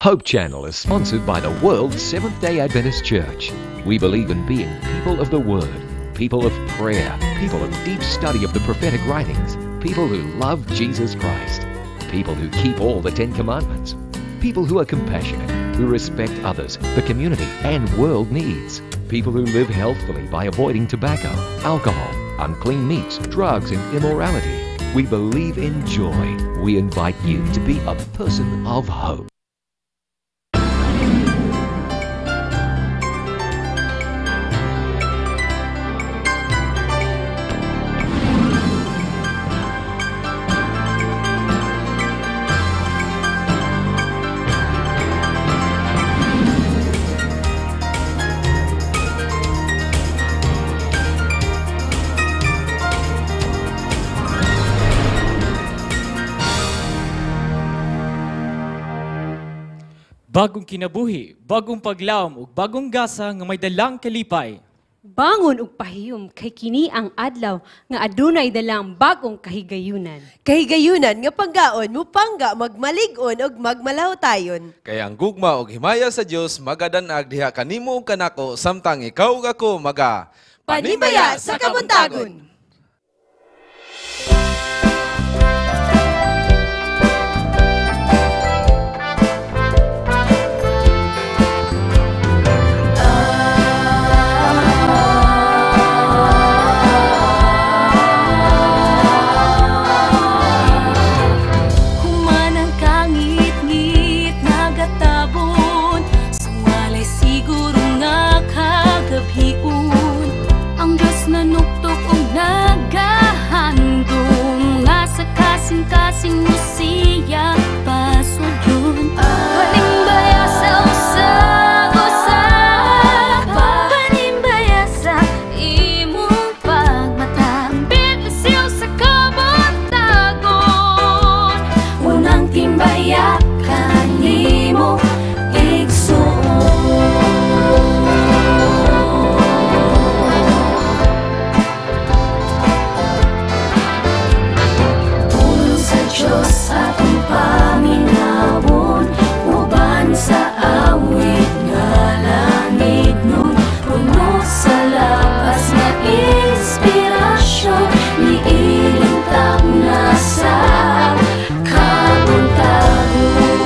Hope Channel is sponsored by the World Seventh-day Adventist Church. We believe in being people of the Word, people of prayer, people of deep study of the prophetic writings, people who love Jesus Christ, people who keep all the Ten Commandments, people who are compassionate, who respect others, the community and world needs, people who live healthfully by avoiding tobacco, alcohol, unclean meats, drugs and immorality. We believe in joy. We invite you to be a person of hope. Bagong kinabuhi, bagong paglaom ug bagong gasa nga may dalang kalipay. Bangon ug pahiyom kay kini ang adlaw nga adunay dalang bagong kahigayunan. Kahigayunan nga paggaon mo pangga magmalig-on ug magmalahutayon. Kaya ang gugma ug himaya sa Dios magadanag diha kanimo ug kanako samtang ikaw ug ako maga Panibaya sa kabuntagon. Kasing musiya pasod yun Panimbaya sa usa-usa Panimbaya sa imong pagmatang Bibisiw sa kabuntagon Unang timbaya kanimo igsuon Diyos atong paminawon uban sa awit nga langit nun puno sa lakas nga inspirasyon niilintag na sa kabuntagon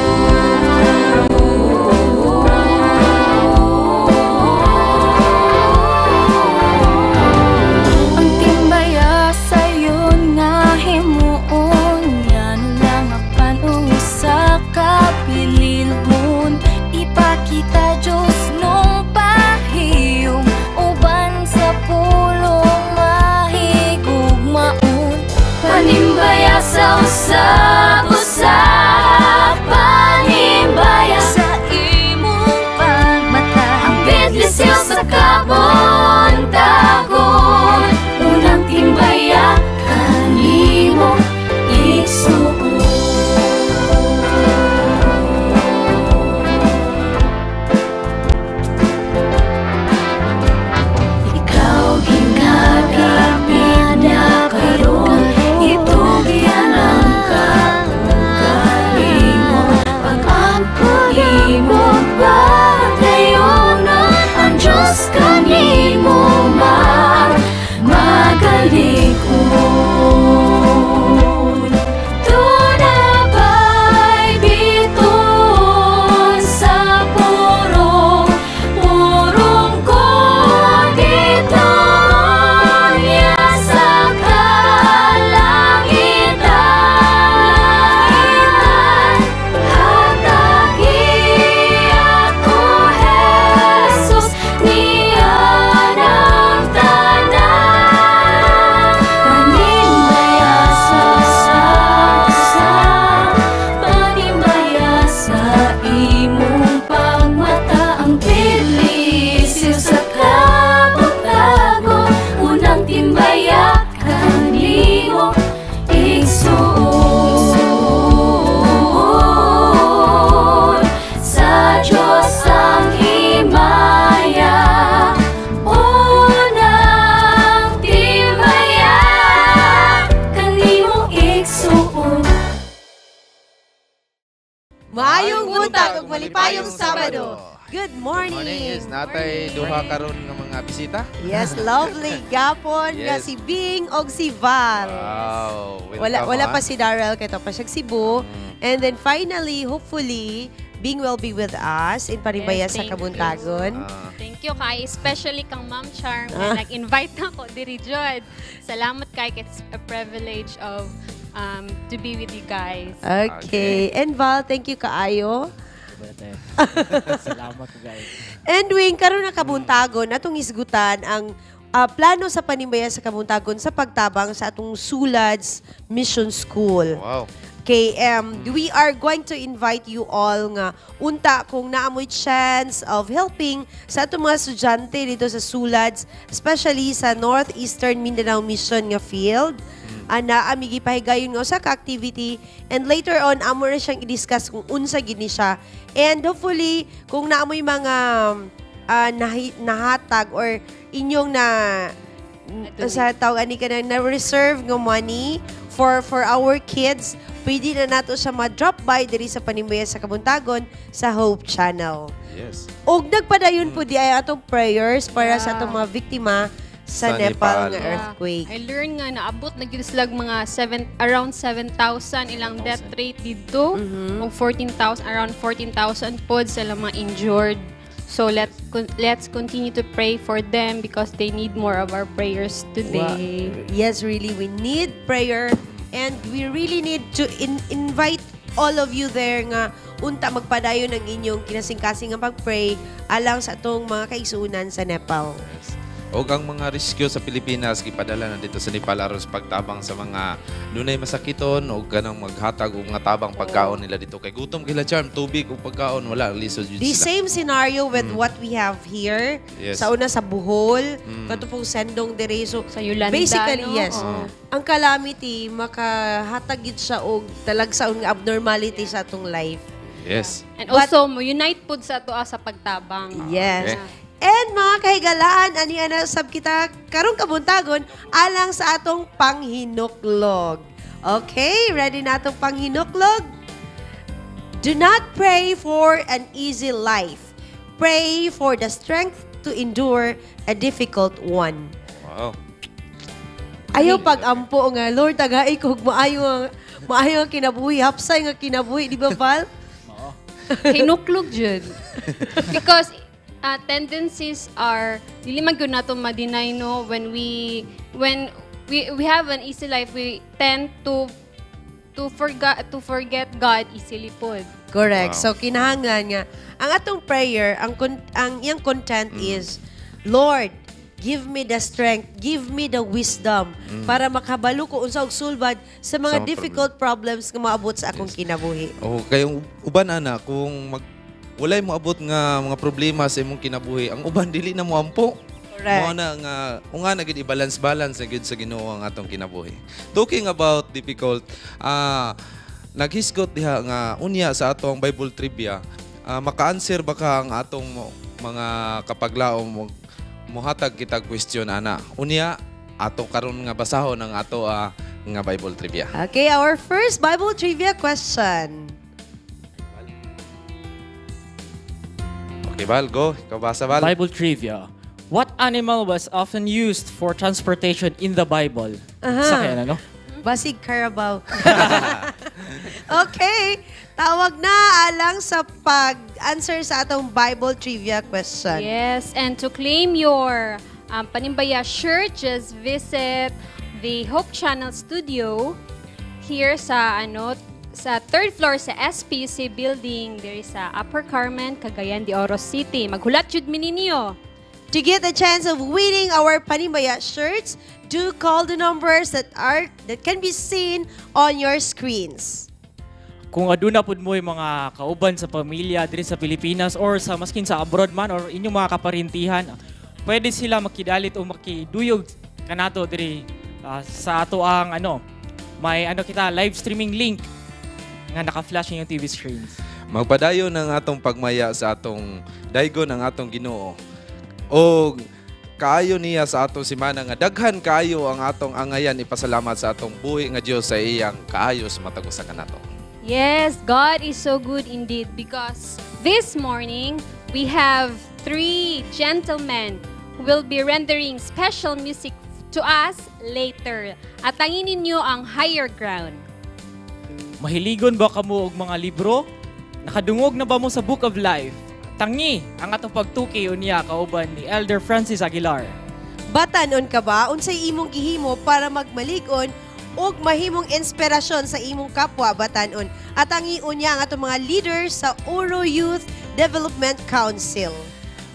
ang timbaya sayon nga himuon sa kapililhon ipakita Diyos nung pahiyong uban sa pulong mahigugmaon buntag ug malipayong Sabado. Good morning. Morning is natay duha karon nga mga bisita. Yes, lovely gapon nga Yes. si Bing og si Val. Wow. Wala pa si Darrell kay pa siya Cebu. And then finally, hopefully, Bing will be with us in Panibaya Yes, sa thank Kabuntagon. Thank you kay, especially kang Ma'am Charm na nag-invite ako diri jud. Salamat kay, it's a privilege of to be with you guys. Okay. And Val, thank you kaayo. Salamat guys. And Wing, karon na Kabuntagon, atong isgutan ang plano sa Panibaya sa Kabuntagon sa pagtabang sa atong Sulads Mission School. Wow. Okay, we are going to invite you all nga unta kung naamoy chance of helping sa atong mga estudyante dito sa Sulads, especially sa Northeastern Mindanao Mission nga field. Ana amigi pahigayon nga usa ka activity, and later on amo na siyang i-discuss kung unsa gid ni siya. And hopefully kung naamoy mga nahatag or inyong sa tawag ani ka na reserve nga money for our kids, pwede na nato siya ma-drop by diri sa Panimaya sa Kabuntagon sa Hope Channel. Yes. Og nagpadayon po di ay atong prayers para sa atong mga biktima sa Sa Nepal Nepal. nga earthquake. I learned nga naabot na gyud sila mga around 7,000 ilang death rate dito. Og 14,000 around 14,000 pod sila mga injured. So let's continue to pray for them because they need more of our prayers today. Yes, really, we need prayer and we really need to invite all of you there nga unta magpadayon ng inyong kinasing-kasing nga pag-pray alang sa atong mga kaisunan sa Nepal. O ang mga rescue sa Pilipinas gipadala na dito sa Nepal aron sa pagtabang sa mga dunay masakiton o ganang maghatag og nga tabang pagkaon nila dito kay gutom gila charm tubig ug pagkaon wala lisod jud The sila. same scenario with what we have here. Yes. Sa una sa Bohol, kato pong sendong dire. So, Sa Yolanda, basically, no? yes. Oo. Ang calamity, makahatag yun siya og talagsaon nga abnormality sa atong life. Yes. And also mo unite pod sa ato sa pagtabang. Yes. Okay. And mga kahigalaan, ani ana sab kita karong Kabuntagon alang sa atong panghinuklog. Okay, ready na atong panghinuklog? Do not pray for an easy life. Pray for the strength to endure a difficult one. Wow. Ayaw pag-ampo nga, Lord, tagay ko maayo ang kinabuhi, hapsay nga kinabuhi, di ba, Val? Hinuklog jud. Because tendencies are dili man gyud nato ma-deny no when we have an easy life, we tend to forget God easily pod. Correct. Wow. So, kinahanglan nga, ang atong prayer, ang iyang content is, Lord, give me the strength, give me the wisdom para makabalo ko unsa og sulbad sa mga Sa mga difficult problems nga maabot sa akong kinabuhi. O kayong uban ana kung walay mo abot nga mga problema sa imong kinabuhi, ang uban dili na mo ampo. Correct. Mo na nga unga na gid i-balance na gid sa Ginoo ang atong kinabuhi. Talking about difficult, naghisgot diha nga unya sa atong Bible trivia, maka-answer ba ka ang atong mga kapaglaom mohatag kita question ana. Unya ato karon nga basahon ang ato nga Bible trivia. Okay, our first Bible trivia question. Okay, Val, go. Ikaw basa, Val. Bible trivia. What animal was often used for transportation in the Bible? Sakyan, ano? Basig Carabao. Okay, tawag na alang sa pag-answer sa atong Bible trivia question. Yes, and to claim your Panimbaya shirt, just visit the Hope Channel studio here sa sa third floor sa SPUC building. There is sa Upper Carmen, Cagayan de Oro City. Maghulat jud mi ninyo. To get the chance of winning our Panimaya shirts, do call the numbers that can be seen on your screens. Kung aduna pud mo yung mga kauban sa pamilya diri sa Pilipinas or sa maskin sa abroad man or inyong mga kaparintihan, pwede sila makidalit o makiduyog kanato diri sa ato ang may kita live streaming link nga naka-flash yung TV screens. Magpadayon ng atong pagmaya sa atong daygon ng atong Ginoo. O kaayo niya sa atong simana nga daghan kaayo ang atong angayan ipasalamat sa atong buhi nga Dios sa iyang kaayos matag usa kanato. Yes, God is so good indeed because this morning we have three gentlemen who will be rendering special music to us later. At tangin ninyo ang Higher Ground. Mahiligon ba kamo og mga libro? Nakadungog na ba mo sa Book of Life? Tangi ang atong pagtuki unya kauban ni Elder Francis Aguilar. Batanon ka ba? Unsay imong gihimo para magmalig-on ug mahimong inspirasyon sa imong kapwa batanon. At ang iunya ang atong mga leaders sa Oro Youth Development Council.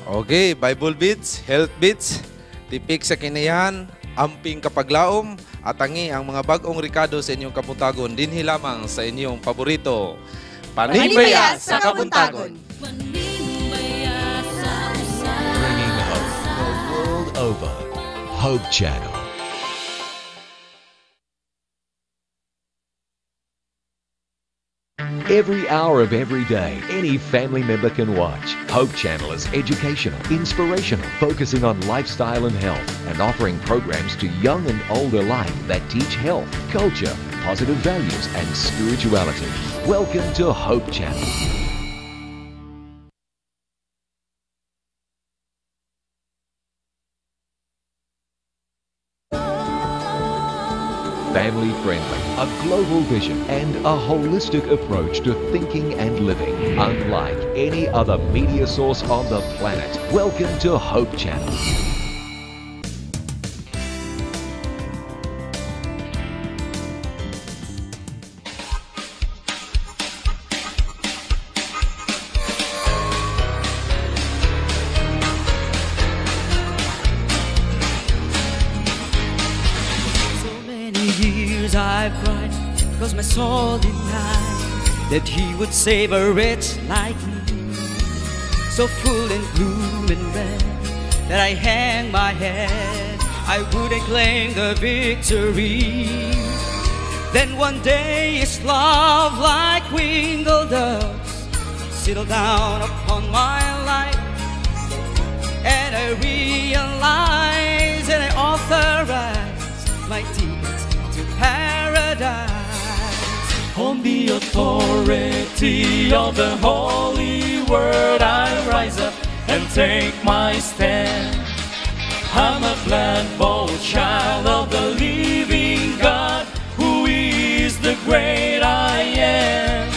Okay, Bible Beats, Health Beats, tipik sa kinayahan, amping kapaglaom, at tangi ang mga bagong rikado sa inyong kabuntagon dinhi lamang sa inyong paborito. Panibaya sa Kabuntagon. Bringing hope the world over. Hope Channel. Every hour of every day, any family member can watch. Hope Channel is educational, inspirational, focusing on lifestyle and health, and offering programs to young and old alike that teach health, culture, positive values, and spirituality. Welcome to Hope Channel. Family-friendly, a global vision, and a holistic approach to thinking and living, unlike any other media source on the planet. Welcome to Hope Channel. I've cried, cause my soul denied that he would save a wretch like me. So full and gloom and red that I hang my head, I wouldn't claim the victory. Then one day his love like winged doves settled down upon my life, and I realized and I authorized my deeds to paradise. On the authority of the holy word I rise up and take my stand. I'm a glad bold child of the living God, who is the great I am.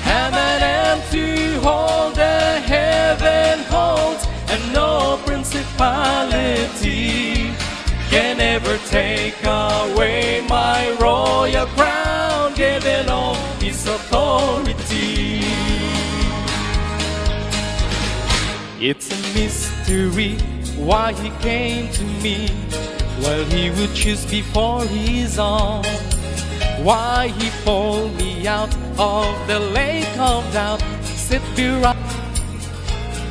I'm an empty hold the heaven holds, and no principality can ever take away my royal crown, given all his authority. It's a mystery why he came to me while he would choose before his own. Why he pulled me out of the lake of doubt, set me right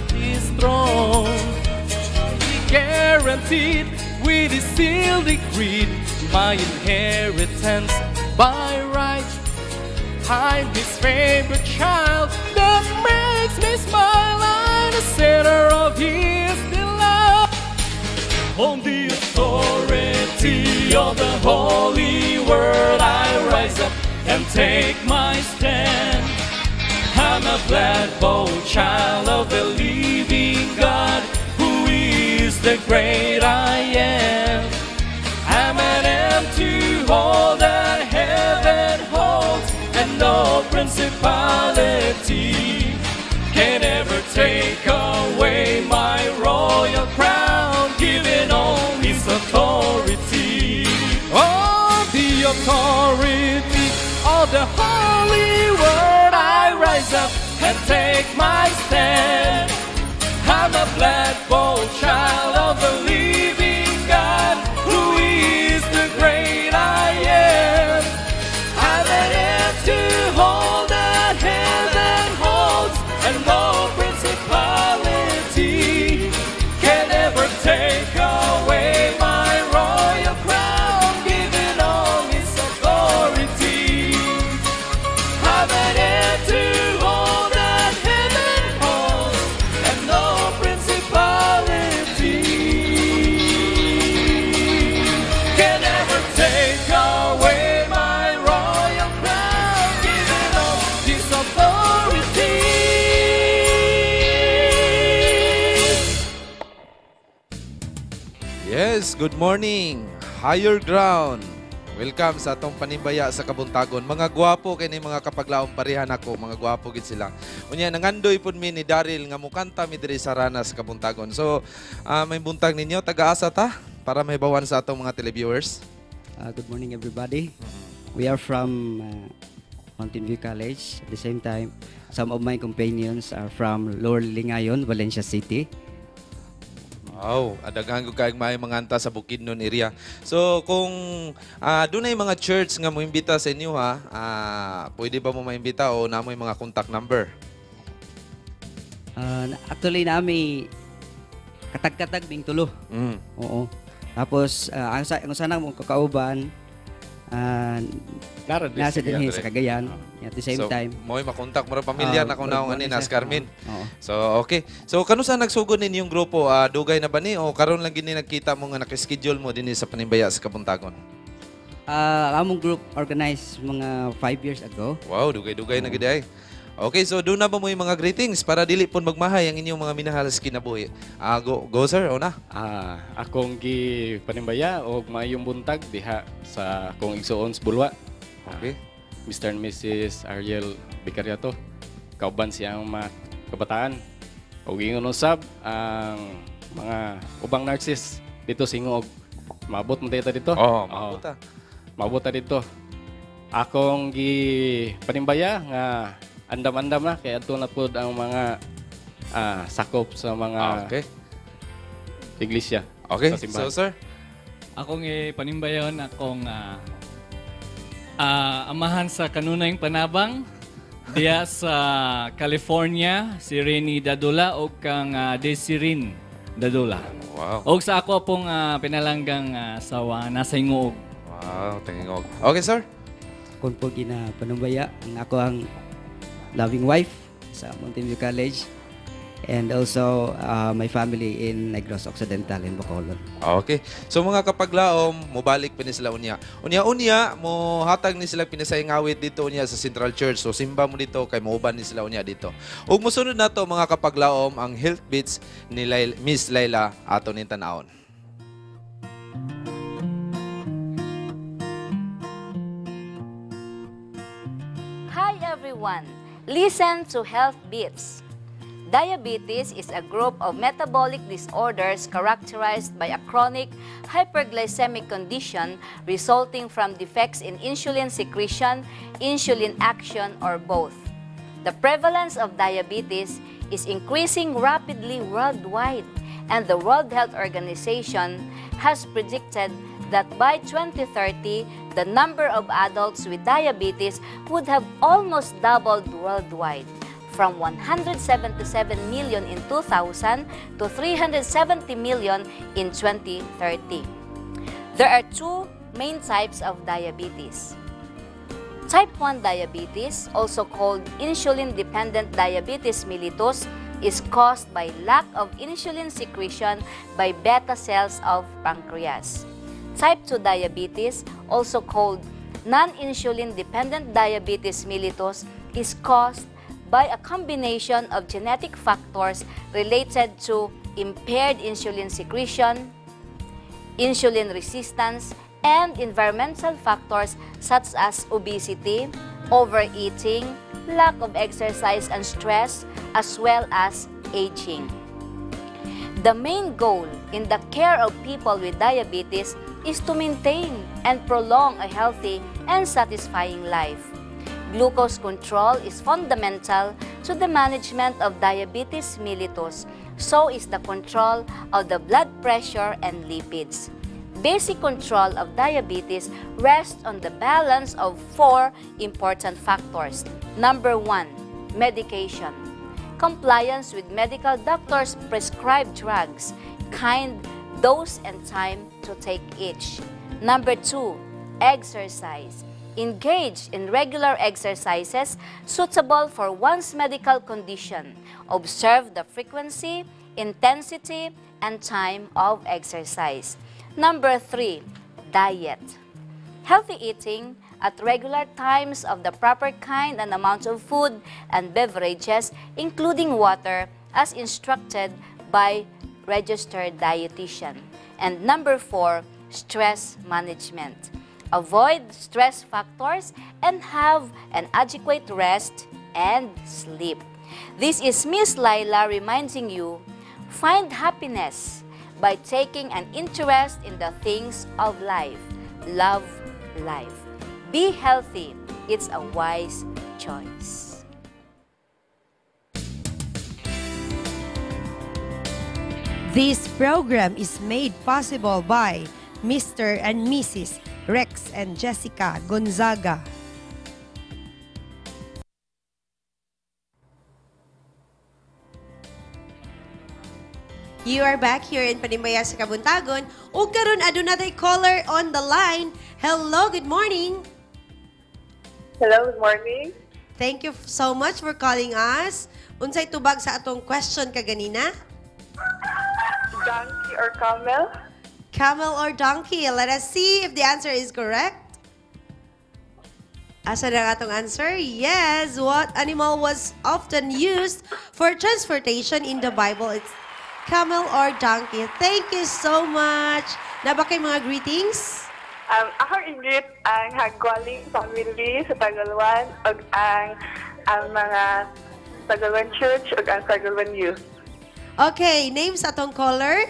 his throne. He guaranteed with his sealed decree my inheritance by right. I'm his favorite child that makes me smile. I'm the center of his delight. On the authority of the holy word I rise up and take my stand. I'm a glad bold child of the living God, who is the great I am. I'm an empty hole that heaven holds, and no principality can ever take away my royal crown, given all his authority. Oh, the authority of the holy word I rise up and take my stand. I'm a glad bold child of the living God, who is the great I am. I'm an empty hole that heaven holds, and no principality can ever take away my royal crown, given all his authority. I'm an empty hole that heaven holds, and no principality good morning. Higher ground. Welcome sa atong panimbaya sa Kabuntagon. Mga gwapo kay ni mga kapaglaong parehan ako, mga gwapo gid sila. Unya nangandoy pud mi ni Daryl nga mukanta mi diri sa Rana sa Kabuntagon. So, may buntag ninyo taga-asa ta para may bawan sa atong mga televiewers. Good morning, everybody. We are from Mountain View College. At the same time, some of my companions are from Lower Lingayon, Valencia City. Wow, adagang ko kayong may mga anta sa Bukidnon area. So, kung doon ay mga church nga mo imbita sa inyo ha, pwede ba mo maimbita o na mo yung mga contact number? Actually, nami katag-katag ding tulo. Oo. Tapos, ang sana mong kakauban, nasa din sa Cagayan. At the same time. Mo'y makontak mo rin pamilya na kung naong ani nas Carmen. Oo. So, okay. So, kano sa nagsugod ninyong grupo? Dugay na ba ni? O karon lang gini nagkita mo nga nakaschedule mo din sa panimbaya sa Kabuntagon? Among group organized mga 5 years ago. Wow, dugay-dugay na gid ay. Okay, so doon na ba mo yung mga greetings para dili pon magmahay ang inyong mga minahal sa kinabuhi? Go sir, una. Akong gi panimbaya o mayong buntag diha sa akong igsuon sa Bulwa. Okay. Mr. and Mrs. Ariel Vicariato. Kauban siyang mga kabataan. O ingon usab ang mga ubang narcis dito singog. Mabot mo dito dito. Mabot ta. Mabot ta dito. Akong gi panimbaya nga andam-andam na kaya ato na pod ang mga sakop sa mga iglesia. Okay. Sa simbahan. So sir, akong panimbayon akong amahan sa kanunayng panabang diya sa California, si Reni Dadula o kang Desirin Dadula. Wow. O sa ako pong pinalanggang sawa nasa Ingog. Wow, tingog. Okay sir. Kung po ginapanumbaya, ako ang loving wife sa Mountain View College. And also my family in Negros Occidental in Bacolod. Okay. So mga kapaglaom, mobalik pa ni sila unya. Unya, mo hatag ni sila pinasayang awit dito unya sa Central Church. So simba mo dito kay mauban ni sila unya dito. Ug mosunod na to mga kapaglaom ang Health Beats ni Miss Laila ato ning tan-awon. Hi everyone. Listen to Health Beats. Diabetes is a group of metabolic disorders characterized by a chronic hyperglycemic condition resulting from defects in insulin secretion, insulin action, or both. The prevalence of diabetes is increasing rapidly worldwide, and the World Health Organization has predicted that by 2030, the number of adults with diabetes would have almost doubled worldwide, from 177 million in 2000 to 370 million in 2030. There are two main types of diabetes. Type 1 diabetes, also called insulin-dependent diabetes mellitus, is caused by lack of insulin secretion by beta cells of pancreas. Type 2 diabetes, also called non-insulin-dependent diabetes mellitus, is caused by a combination of genetic factors related to impaired insulin secretion, insulin resistance, and environmental factors such as obesity, overeating, lack of exercise and stress, as well as aging. The main goal in the care of people with diabetes is to maintain and prolong a healthy and satisfying life. Glucose control is fundamental to the management of diabetes mellitus. So is the control of the blood pressure and lipids. Basic control of diabetes rests on the balance of 4 important factors. Number 1, medication. Compliance with medical doctors' prescribed drugs, kind, dose, and time to take each. Number 2, exercise. Engage in regular exercises suitable for one's medical condition. Observe the frequency, intensity, and time of exercise. Number 3, diet. Healthy eating at regular times of the proper kind and amount of food and beverages, including water, as instructed by registered dietitian. And number 4, stress management. Avoid stress factors and have an adequate rest and sleep. This is Miss Laila reminding you, find happiness by taking an interest in the things of life. Love life. Be healthy. It's a wise choice. This program is made possible by Mr. and Mrs. Rex and Jessica Gonzaga. You are back here in Panimbayar sa Kabuntagon. O karon aduna tay caller on the line. Hello, good morning. Hello, good morning. Thank you so much for calling us. Unsay tubag sa atong question kaganina? Donkey or camel? Camel or donkey? Let us see if the answer is correct. Asa na atong answer? Yes. What animal was often used for transportation in the Bible? It's camel or donkey. Thank you so much. Naba kay mga greetings? Ako i-greet ang Hagwaling family sa Tagalwan ug ang mga Tagalwan Church ug ang Tagalwan Youth. Okay, names atong caller?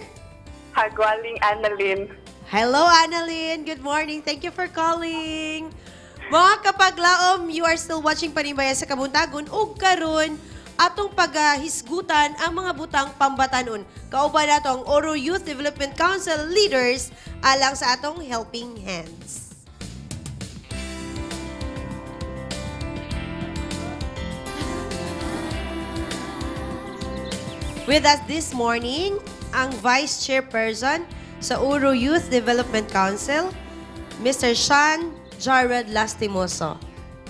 Hagwaling Annalyn. Hello, Annalyn. Good morning. Thank you for calling. Mga kapaglaom, you are still watching Panimbayar sa Kabuntagon. O karon atong paghisgutan ang mga butang pambatanon. Kauban nato ang Oro Youth Development Council leaders alang sa atong helping hands. With us this morning, ang Vice Chairperson sa Oro Youth Development Council, Mr. Sean Jared Lastimoso.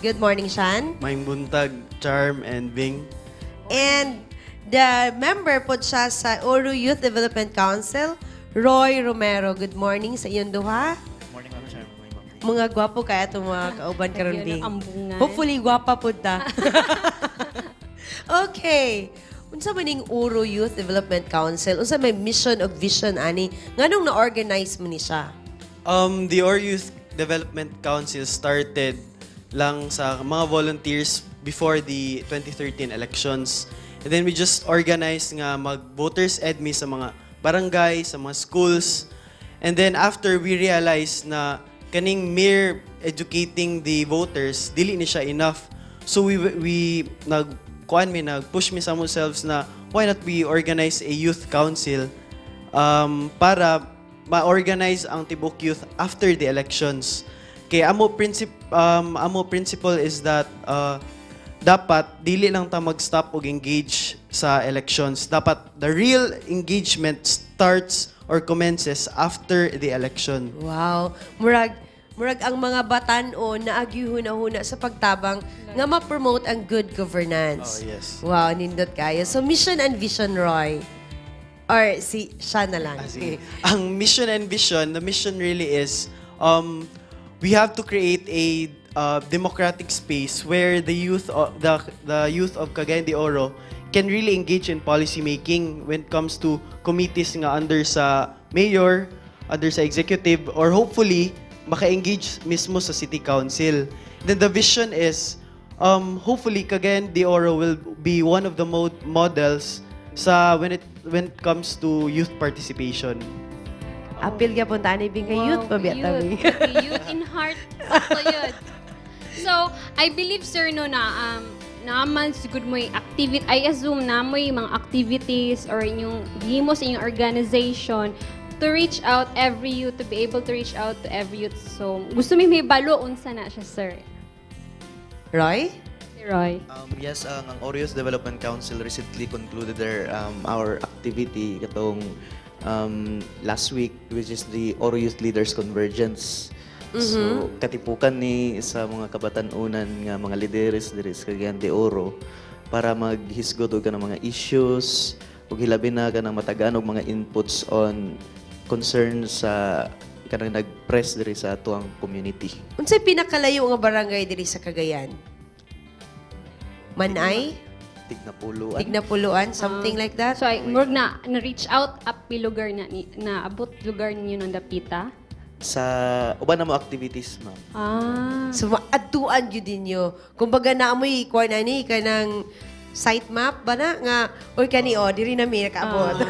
Good morning, Sean. Maayong buntag, Charm and Bing. And the member po siya sa Oro Youth Development Council, Roy Romero. Good morning sa iyong duha. Good morning, Ma'am Charm. Mga gwapo kaya itong mga kauban karon Bing. Ambungan. Hopefully, gwapa po ta. Okay. Unsa man ning Oro Youth Development Council? Unsa may mission o vision ani? Nganong na-organize mo ni siya? The Oro Youth Development Council started lang sa mga volunteers before the 2013 elections. And then we just organized nga mag-voters EDMI sa mga barangay, sa mga schools. And then after we realized na kaning mere educating the voters, dili ni siya enough. So we nag-push me sa ourselves na why not we organize a youth council para ma-organize ang tibok youth after the elections. Kaya amo principle is that dapat dili lang ta mag-stop og engage sa elections. Dapat the real engagement starts or commences after the election. Wow. Murag ang mga batan-o na agyuhuna-huna sa pagtabang nga ma-promote ang good governance. Oh, yes. Wow, nindot kayo. So, mission and vision, Roy. Or si siya na lang. Ang mission and vision, the mission really is we have to create a democratic space where the youth of Cagayan de Oro can really engage in policy making when it comes to committees nga under sa mayor, under sa executive, or hopefully maka-engage mismo sa city council. Then the vision is hopefully Cagayan de Oro will be one of the models sa when it comes to youth participation. Apil ka punta ni Bing kay youth pa biya tabi. Youth in heart. Ako yun. So, I believe, sir, no, na naman siguro mo yung activity, I assume na mo yung mga activities or yung gimo sa inyong organization to reach out every youth, to be able to reach out to every youth. So, gusto may balo, unsa na siya, sir. Roy? Si Roy. Yes, ang Oro Youth Development Council recently concluded our activity katong last week, which is the Oro Youth Leaders Convergence. So, katipukan ni sa mga kabatan-unan nga mga lideres diri sa Cagayan de Oro para maghisgot og kanang mga issues ug hilabi na kanang matagaan og mga inputs on concerns sa kanang nag-press diri sa atuang community. Unsay pinakalayo nga barangay diri sa Cagayan? Manay? Tignapuluan. Tignapuluan, something like that? So, murag na-reach out up lugar na abot lugar ninyo ng dapita? Sa uban na mo activities, ma'am. So, maaduan yun din nyo. Kumbaga naamoy, kuha na ni, ka ng sitemap ba na nga, or kani, diri na may nakaabot.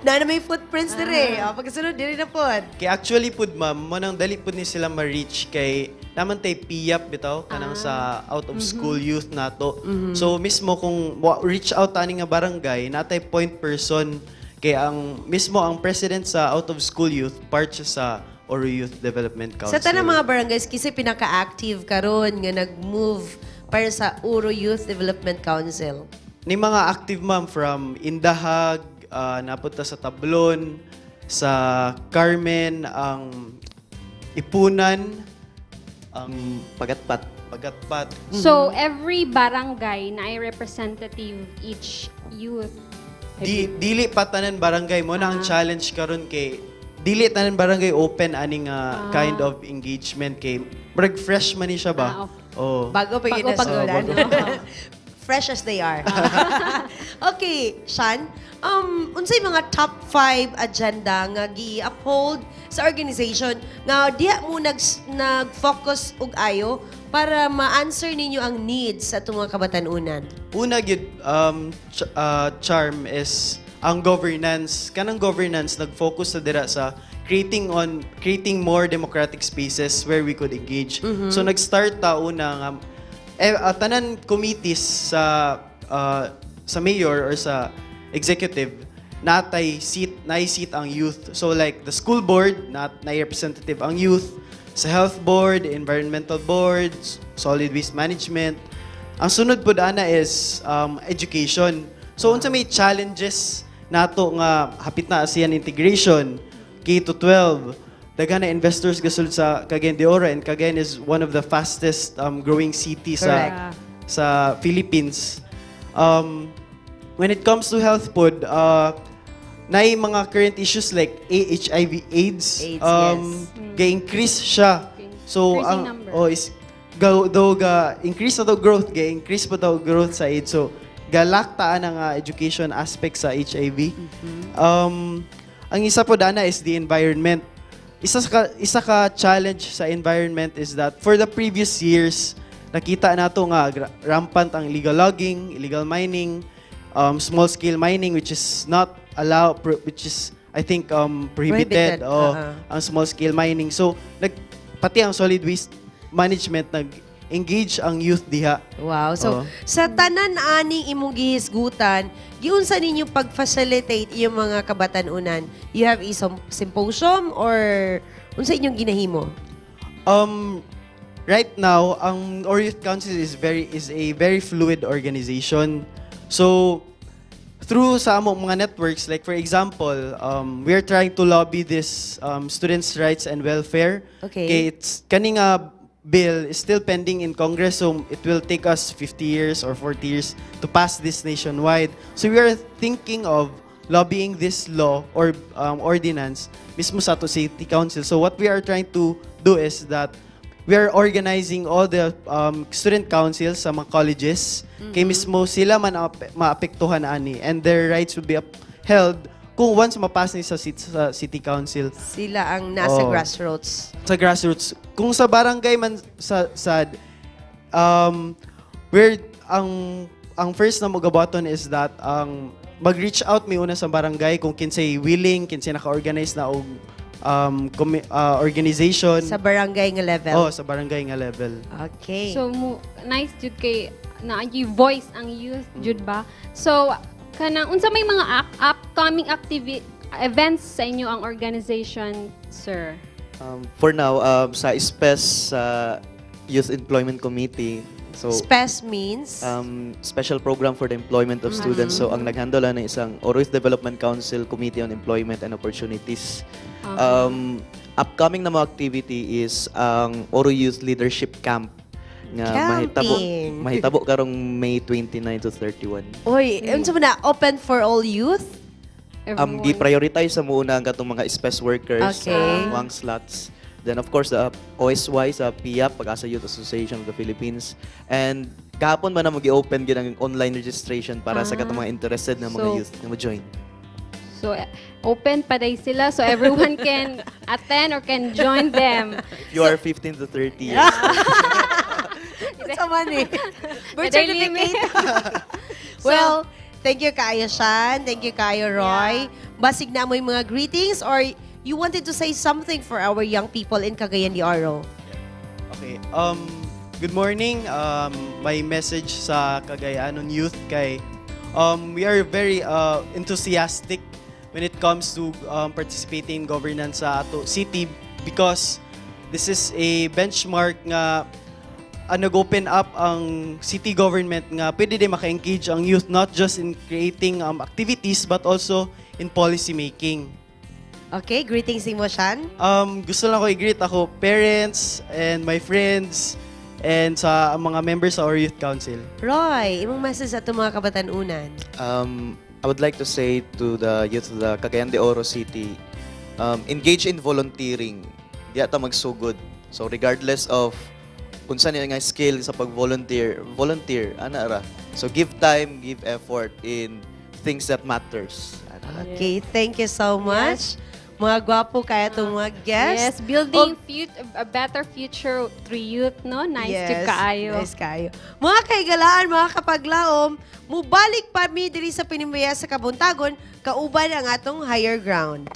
Na may footprints diri. Pagkasunod, diri na pod. Kay actually pud ma'am, mo nang dali pud ni sila ma-reach kay naman tay PIAP bitaw kanang sa out of school youth nato. So mismo kung reach out ani nga barangay, natay point person kay ang mismo ang president sa out of school youth part siya sa Oro Youth Development Council. Sa tanang mga barangays, kasi pinaka-active karon nga nag-move para sa Oro Youth Development Council. Ni mga active ma'am from Indahag, napunta sa Tablon, sa Carmen, ang Ipunan, ang Pagatpat. So, every barangay na ay representative each youth. Dili pa tanan barangay mo na ang challenge karon kay dili tanan barangay open aning kind of engagement kay brag fresh man ni siya ba? Bago pa yun Fresh as they are. Okay, Sean, unsay mga top 5 agenda nga gi-uphold sa organization nga diha mo nag-focus og ayo para ma-answer ninyo ang needs sa itong mga kabatanunan? Una gid charm is ang governance. Kanang governance nag-focus sa dira sa creating more democratic spaces where we could engage. So nag-start ta una nga tanan committees sa mayor or sa executive natay seat ang youth. So like the school board nay representative ang youth, sa health board, environmental board, solid waste management. Ang sunod pud ana is education. So unsa may challenges nato nga hapit na ASEAN integration K-12. Daghan na investors gasol sa Cagayan de Oro, and Cagayan is one of the fastest growing cities sa Philippines. When it comes to health pod, nay mga current issues like HIV AIDS, ga-increase siya. So increase na daw growth, ga-increase pa daw growth sa AIDS. So galaktaan ang education aspect sa HIV. Ang isa po dana is the environment. Isa ka challenge sa environment is that for the previous years, nakita nato nga rampant ang illegal logging, illegal mining, small scale mining which is not allowed, which is I think prohibited. Ang small scale mining. So pati ang solid waste management engage ang youth diha. Wow. So, sa tanan ani imong gihisgutan, giunsa ninyo pag-facilitate yung mga kabatanunan? You have a symposium or unsa inyong ginahimo? Right now, ang Oro Youth Council is a very fluid organization. So, through sa among mga networks, like for example, we are trying to lobby this students' rights and welfare. Okay. It's kaning bill is still pending in Congress, so it will take us 50 years or 40 years to pass this nationwide. So we are thinking of lobbying this law or ordinance mismo sa ato City Council. So what we are trying to do is that we are organizing all the student councils sa mga colleges. Kay mismo sila man maapektuhan ani, and their rights will be upheld kung once mapass ni sa City Council. Sila ang nasa grassroots. Sa grassroots. Kung sa barangay man where ang first na magabaton is that mag-reach out mi una sa barangay kung kinsay willing, kinsay naka-organize na og organization. Sa barangay nga level? Sa barangay nga level. Okay. So, nice jud kay voice ang youth jud ba? So, kanang unsa may mga upcoming events sa inyo ang organization, sir? For now, sa SPES, Youth Employment Committee. So, SPES means? Special Program for the Employment of Students. So, ang naghandle na isang Oro Youth Development Council Committee on Employment and Opportunities. Upcoming na mga activity is ang Oro Youth Leadership Camp nga mahitabo karong May 29 to 31. Oy, unsa man na open for all youth? Gi-prioritize sa muna ang katong mga SPES workers, wang slots. Then of course, the OSY sa PIAP, Pag-asa Youth Association of the Philippines. And kahapon man na mag-i-open ng online registration para sa katong mga interested na mga So, youth na ma-join. So, open pa day sila so everyone can attend or can join them. If you are 15 to 30 years. Sa money. Birth May certificate. Well, thank you kayo, Shan. Thank you kayo, Roy. Basig na mo yung mga greetings or you wanted to say something for our young people in Cagayan de Oro? Okay. Good morning. My message sa Cagayanon youth kay we are very enthusiastic when it comes to participating in governance sa ato city because this is a benchmark nga nag-open up ang city government nga pwede din maka-engage ang youth not just in creating activities but also in policy making. Okay, greetings mo, Shan. Gusto lang ko i-greet ako parents and my friends and sa mga members sa our youth council. Roy, imong message sa itong mga kabatanunan. I would like to say to the youth of the Cagayan de Oro City, engage in volunteering. Di ata magsugod. So regardless of kung saan yung skill sa pag-volunteer, ana ra. So give time, give effort in things that matters. Okay, thank you so much. Mga gwapo kaya itong mga guests. Yes, building a better future through youth, no? Nice to kaayo. Nice kaayo. Mga kaigalaan, mga kapaglaom, mubalik pa mi diri sa Pinimaya sa Kabuntagon, kauban ang atong higher ground.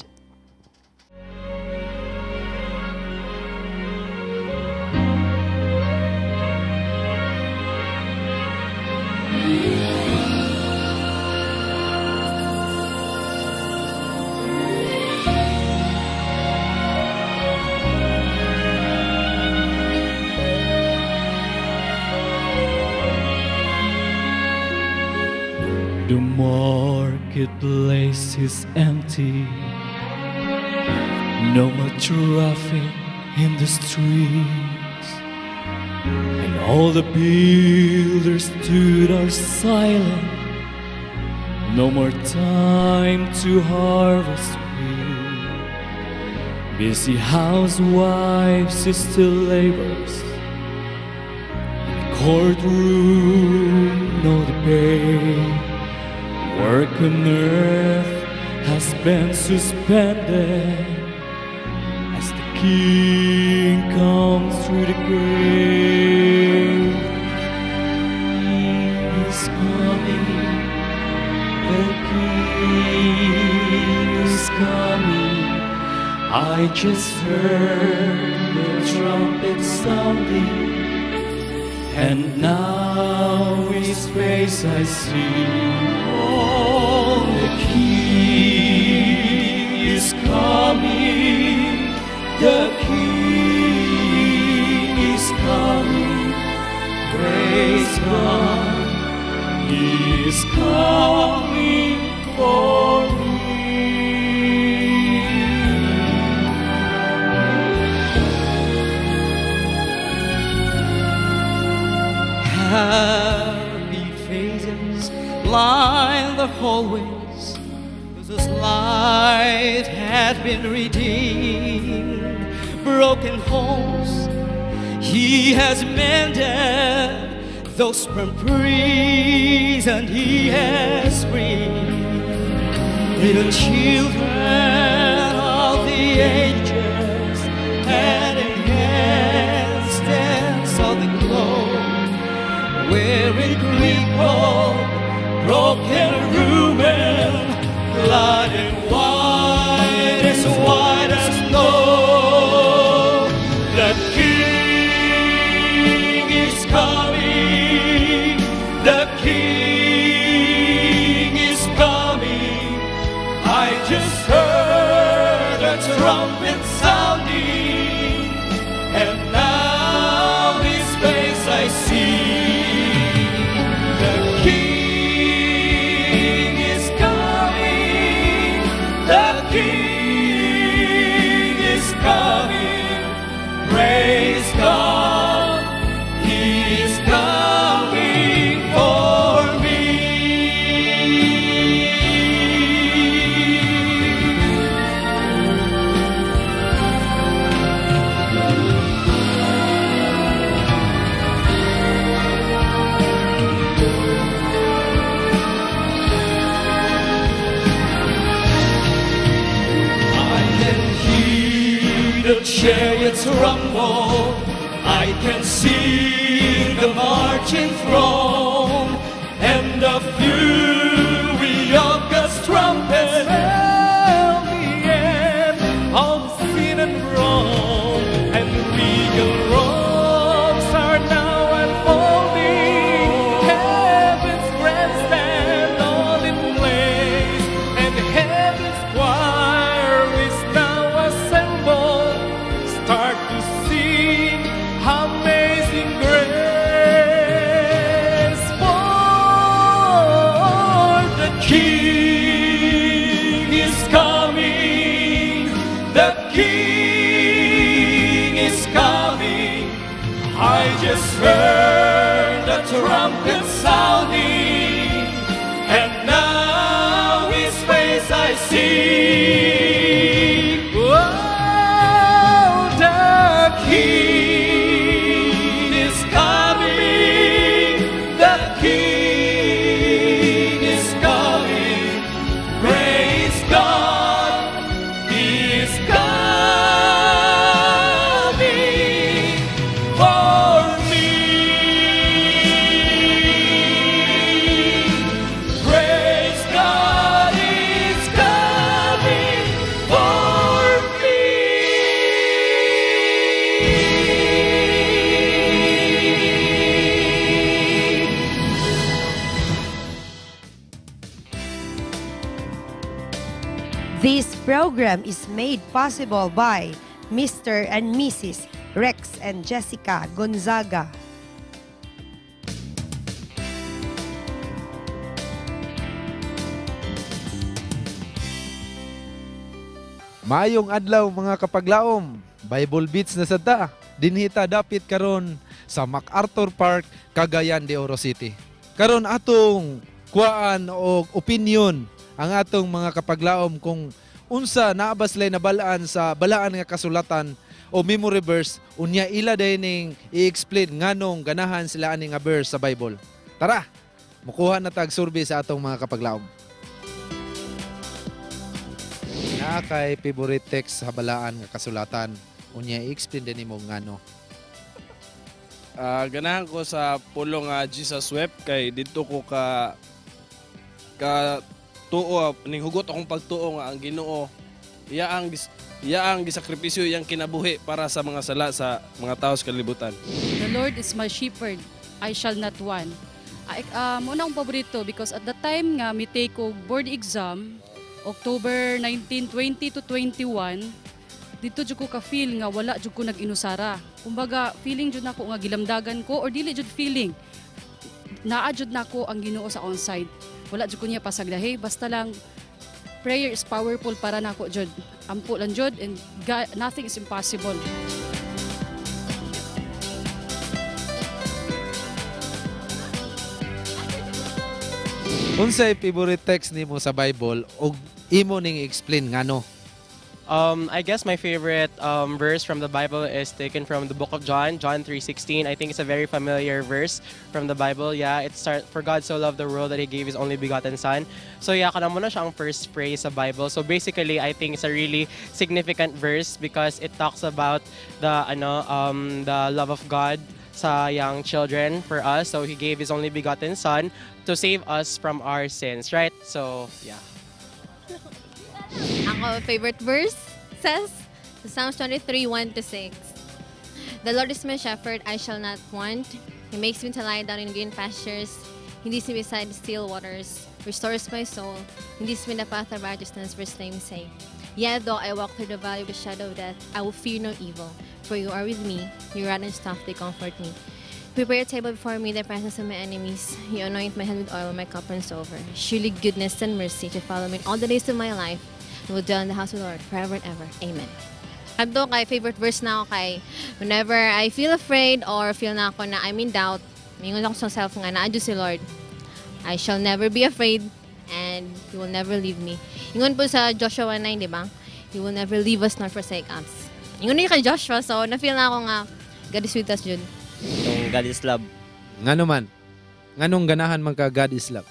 The marketplace is empty. No more traffic in the streets. And all the builders stood are silent. No more time to harvest wheat. Busy housewives still labors. In the courtroom, no debate. Work on earth has been suspended as the King comes through the grave. He's coming, the King is coming. I just heard the trumpet sounding, and now His face I see. Oh, the King is coming. The King is coming. Praise God. He is coming for happy faces line the hallways, whose light had been redeemed. Broken homes He has mended, those from prison He has freed. Little children of the ages, hand in hand stands on the globe, wearing crippled, broken, ruined, glad and white as snow. The King is coming. The King is coming. I just heard a trumpet sounding, and now His face I see. Praise God, He is coming. heavens rumble. I can see the marching throng and the fury of God's trumpet. Hail the end of sin and wrong, and regal wrongs are now unfolding. Heaven's grandstand all in place, and heaven's choir is now assembled. Start to sing Amazing Grace, for the King is coming, the King is coming. I just heard the trumpet sounding, and now His face I see. Oh, the King is coming, the King is coming. Praise God, He is coming for me. Praise God, He's coming for me. This program is made possible by Mr. and Mrs. Rex and Jessica Gonzaga. Maayong adlaw mga kapaglaom, Bible Beats na sada. Dinhita dapit karon sa MacArthur Park, Cagayan de Oro City. Karon atong kuan og opinion ang atong mga kapaglaom kung unsa naabaslay na balaan sa balaan nga kasulatan o memory verse unya ila dining i-explain nganong ganahan sila ani nga verse sa Bible. Tara, mukuha na tag survey sa atong mga kapaglaom. Na kay favorite text sa balaan nga kasulatan unya i-explain din nimo ngano. Ganahan ko sa pulong Jesus wept kay dito ko ka tuo ning hugot akong pagtuo nga ang Ginoo iya ang gisakripisyo iyang kinabuhi para sa mga sala sa mga tao sa kalibutan. The Lord is my shepherd, I shall not want. Muna akong paborito because at the time nga mi take og board exam October 19, 20 to 21 dito jud ko ka feel nga wala jud ko nag-inusara. Kumbaga feeling jud nako nga gilamdagan ko or dili jud feeling. Naa jud nako ang Ginoo sa onside. Wala jud ko niya pasaglahi, basta lang prayer is powerful para nako jud. Ampo lang jud and God, nothing is impossible. Unsay favorite text nimo sa Bible ug imo ning explain ngano? I guess my favorite verse from the Bible is taken from the book of John, John 3:16. I think it's a very familiar verse from the Bible. Yeah, it starts, for God so loved the world that He gave His only begotten Son. So yeah, kana mo na siya ang first phrase sa Bible. So basically, I think it's a really significant verse because it talks about the love of God sa young children for us. So He gave His only begotten Son to save us from our sins, right? So yeah. Ako favorite verse says, Psalms 23, 1-6. The Lord is my shepherd, I shall not want. He makes me to lie down in green pastures. He leads me beside the still waters. Restores my soul. He leads me in the path of righteousness for His name's sake. Yet though I walk through the valley of the shadow of death, I will fear no evil. For You are with me. Your rod and staff, they comfort me. Prepare a table before me in the presence of my enemies. You anoint my head with oil, my cup runs over. Surely goodness and mercy shall follow me all the days of my life. I will dwell in the house of the Lord forever and ever. Amen. Adto kay favorite verse na ako kay whenever I feel afraid or feel na ako na I'm in doubt, mingon ako sa self nga na si Lord. I shall never be afraid and He will never leave me. Ingon po sa Joshua 9, di ba? He will never leave us nor forsake us. Ingon niya kay Joshua, so na-feel na ako nga God is with us, Jud. Yung God is love. Ngano man? Nganong ganahan man ka God is love?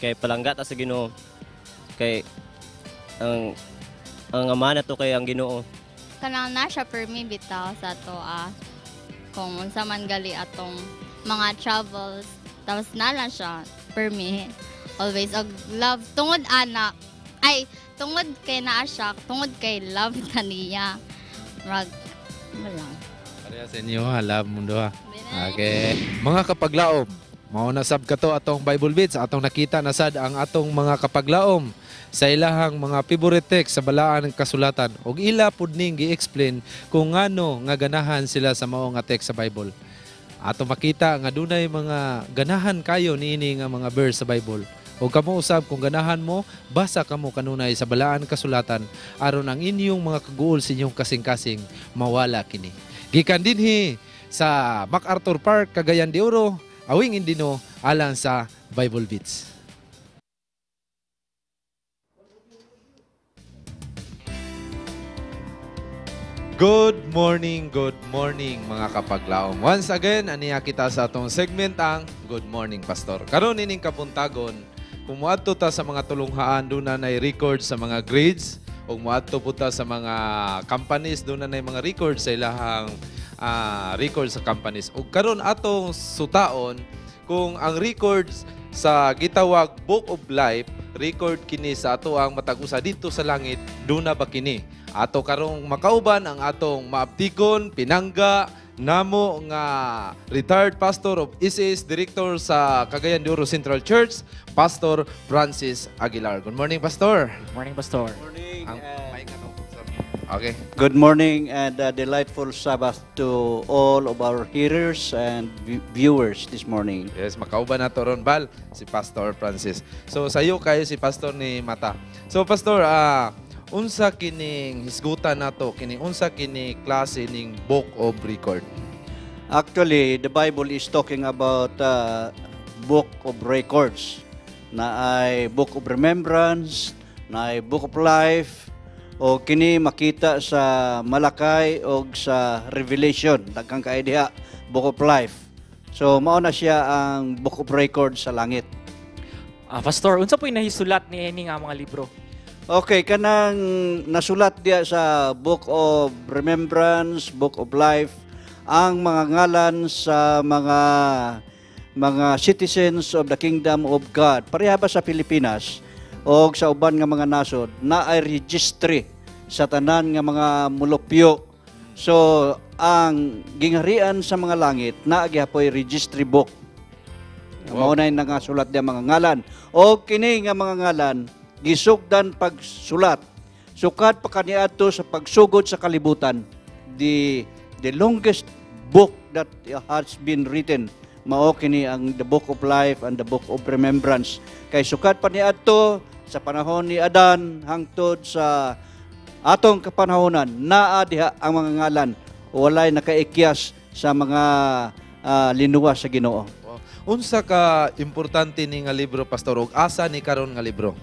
Kay palangga ta sa Ginoo. Kay ang ama na to kay ang Ginoo. kanang na siya per me bitaw sa to kung unsa man gali atong mga travels tapos na lang siya per me always og love tungod anak ay tungod kay naa siya tungod kay love taniya rag wala Pareha sa inyo ha, love mundo ha. Okay. Mga kapaglaom, mao na sab kato atong Bible Bits, atong nakita na sad ang atong mga kapaglaom sa ilahang mga favorite text sa balaan ng kasulatan ug ila pud ning gi-explain kung ngano nga ganahan sila sa mao nga text sa Bible. Ato makita nga dunay mga ganahan kayo niini nga mga verse sa Bible. O kamo usab kung ganahan mo, basa kamo kanunay sa balaan kasulatan aron ang inyong mga kaguol sa inyong kasing-kasing mawala kini. Gikan dinhi sa MacArthur Park, Cagayan de Oro, Awing Indino, alang sa Bible Beats. Good morning mga kapaglaom. Once again, aniya kita sa atong segment ang Good Morning Pastor. Karon ining kapuntagon, kung muadto ta sa mga tulunghaan, doon na record sa mga grades, o muadto po ta sa mga companies, doon na mga record sa ilahang record sa companies. O karon atong sutaon, kung ang records sa gitawag Book of Life, record kini sa ato ang matag-usa dito sa langit, doon na ba kini? Ato karong makauban ang atong maaptikon, pinangga, namo nga retired pastor of ISIS, director sa Cagayan de Oro Central Church, Pastor Francis Aguilar. Good morning, Pastor. Good morning, Pastor. Morning. Okay. Good morning and delightful Sabbath to all of our hearers and viewers this morning. Yes, makauban na to ron, Bal, si Pastor Francis. So, sayo kayo si Pastor ni Mata. So, Pastor, unsa kining hisgutan nato, kining unsa kini klase ning Book of Record? Actually, the Bible is talking about Book of Records, na ay Book of Remembrance, na ay Book of Life, o kini makita sa Malakay o sa Revelation, daghang kay diha Book of Life. So mao na siya ang Book of Records sa langit. Pastor, unsa po nahisulat ni ini nga mga libro? Okay, kanang nasulat diya sa Book of Remembrance, Book of Life, ang mga ngalan sa mga citizens of the Kingdom of God. Pareha ba sa Pilipinas o sa uban nga mga nasod na ay registry sa tanan nga mga mulupyo. So, ang gingharian sa mga langit na agyapoy registry book. Mao na nga sulat diya mga ngalan. O kini nga mga ngalan gisugdan pagsulat. Sukat pa kaniadto sa pagsugod sa kalibutan. The longest book that has been written, mao kini ang the Book of Life and the Book of Remembrance. Kay sukat pa niadto sa panahon ni Adan hangtod sa atong kapanahonan, naa diha ang mga ngalan, walay nakaikyas sa mga linuwas sa Ginoo. Unsa ka importante ni nga libro, Pastor, ug asa ni karon nga libro?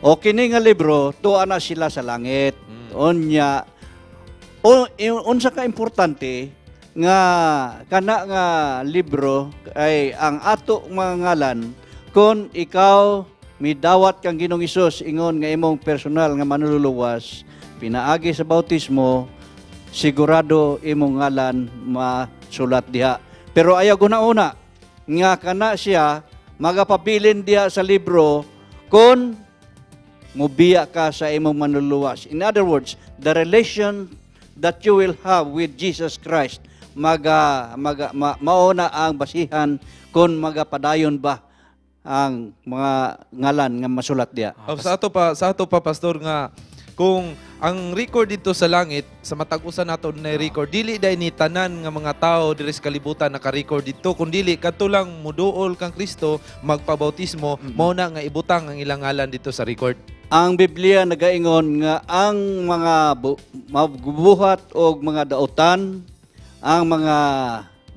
O kini nga libro, tuwa na sila sa langit. Unya, unsa ka importante nga kana nga libro ay ang ato mga ngalan kung ikaw midawat kang Ginoong Hesus ingon nga imong personal nga manululuwas, pinaagi sa bautismo, sigurado imong ngalan masulat diha. Pero ayaw guna-una nga kana siya magapabilin diha sa libro kung mubiya ka sa imong manluluwas. In other words, the relation that you will have with Jesus Christ mauna ang basihan kung magapadayon ba ang mga ngalan nga masulat diya. Sa ato pa Pastor nga kung ang record dito sa langit sa matag-usa nato na record dili day ni tanan nga mga tao diri sa kalibutan naka-record dito kun dili kadto lang muduol kang Kristo magpabautismo mao na nga ibutang ang ilang ngalan dito sa record. Ang Biblia nagaingon nga ang mga mabubuhat o mga dautan, ang mga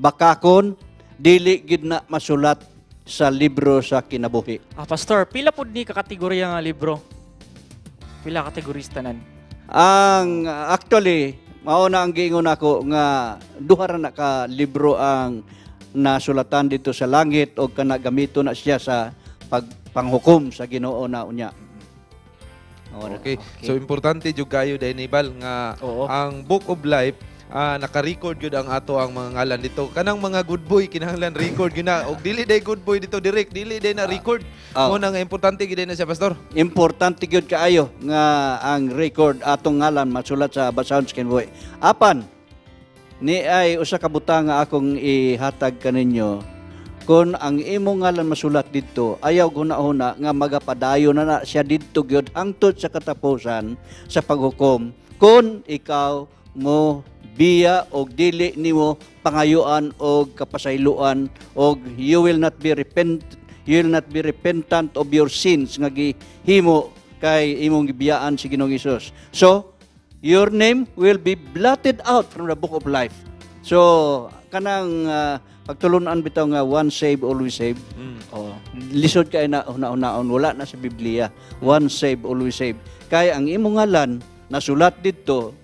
bakakon dili gid na masulat sa libro sa kinabuhi. Pastor, pila pud ni kakategorya nga libro? Pila kategorista nan? Ang actually mao na ang giingon ako nga duha ra na ka libro ang nasulatan dito sa langit o kana gamito na siya sa panghukom sa Ginoo na unya. Okay. So importante jud kayo Dainibal nga ang Book of Life naka-record yun ang ato ang mga ngalan dito. Kanang mga good boy kinahanglan record yun na. Og dili day good boy dito direct, dili day na record. Mo na nga importante gid na siya pastor. Importante gyud kaayo nga ang record atong ngalan masulat sa basahon sa kinbuhi. Apan ni ay usa ka butang nga akong ihatag kaninyo. Kung ang imong ngalan masulat dito, ayaw guna-una nga magapadayon na siya dito gyud hangtod sa katapusan sa paghukom. Kung ikaw mo biya og dili nimo pangayuan og kapasayloan og you will not be repentant of your sins nga gihimo kay imong gibiyaan si Ginoong Hesus. So your name will be blotted out from the book of life. So kanang pagtulunan bitaw nga once saved always saved. Lisod kay na una-unaon wala na sa Biblia. Once saved always saved. Kay ang imong ngalan nasulat dito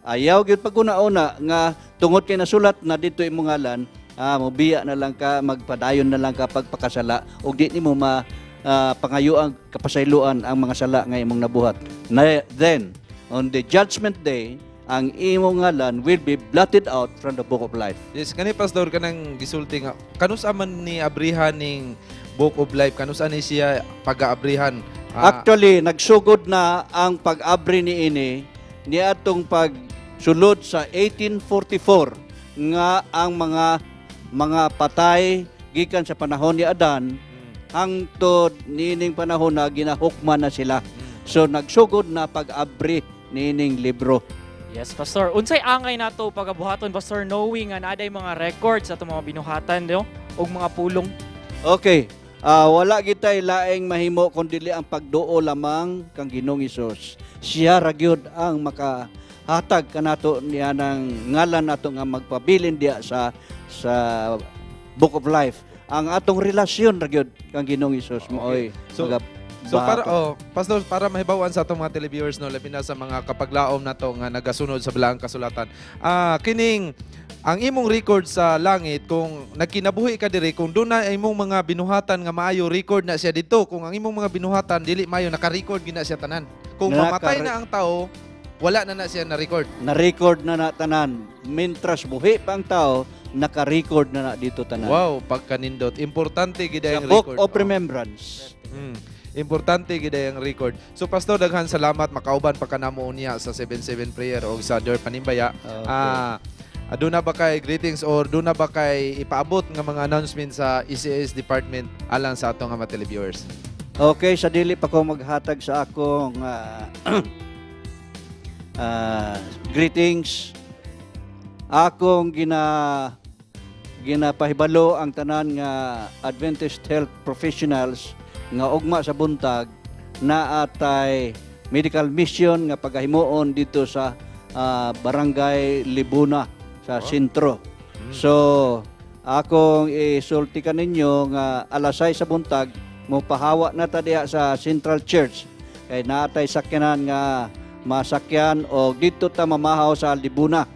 ayaw gyud paguna-una nga tungod kay nasulat na dito imong ngalan, mobiya na lang ka, magpadayon na lang ka pagpakasala ug di nimo pangayuan kapasayloan ang mga sala nga imong nabuhat. Then on the judgment day, ang imong ngalan will be blotted out from the book of life. Yes, kani pastor kanang gisulti nga kanus man ni abrihan ning Book of Life, kanus ani siya pag-aabrihan. Actually, nagsugod na ang pag-abri niini ni atong pagsulod sa 1844 nga ang mga patay gikan sa panahon ni Adan hangtod nining panahon na ginahukman na sila. So nagsugod na pag-abri nining libro. Yes, Pastor. Unsay angay nato pagabuhaton, Pastor, knowing nga naaday mga records sa mga binuhatan no og mga pulong. Okay. Wala gitay laing mahimo kundi ang pagduo lamang kang Ginoong Hesus. Siya ra gyud ang makahatag kanato niya ng ngalan nato nga magpabilin diya sa Book of Life. Ang atong relasyon ra gyud kang Ginoong Hesus mooy. So para pastor, para mahibawan sa atong mga televiewers no labi na sa mga kapaglaom nato nga nagasunod sa balaang kasulatan. Kining ang imong record sa langit kung nagkinabuhi ka diri kung doon na imong mga binuhatan nga maayo record na siya dito, kung ang imong mga binuhatan dili maayo naka-record gina siya tanan. Kung mamatay na ang tao, wala na siya na-record. Na-record na tanan. Mintras buhi pa ang tao, naka-record na dito tanan. Wow, pagkanindot. Importante gid ang Book record. of Remembrance. Importante gid ang record. So pastor, daghan salamat makauban pa kanamo unya sa 7-7 prayer o sa Door Panimbaya. Aduna ba kay greetings or duna ba kay ipaabot nga mga announcement sa ECS department alang sa atong mga televiewers? Okay, sa dili pa ko maghatag sa akong greetings. Akong ginapahibalo ang tanan nga Adventist health professionals nga ugma sa buntag na atay medical mission nga pagahimuon dito sa Barangay Libuna sa sentro. So akong isulti kaninyo nga alas 6 sa buntag mo pahawa na ta diha sa Central Church kay naatay sakyanan nga masakyan o dito ta mamahaw sa Libuna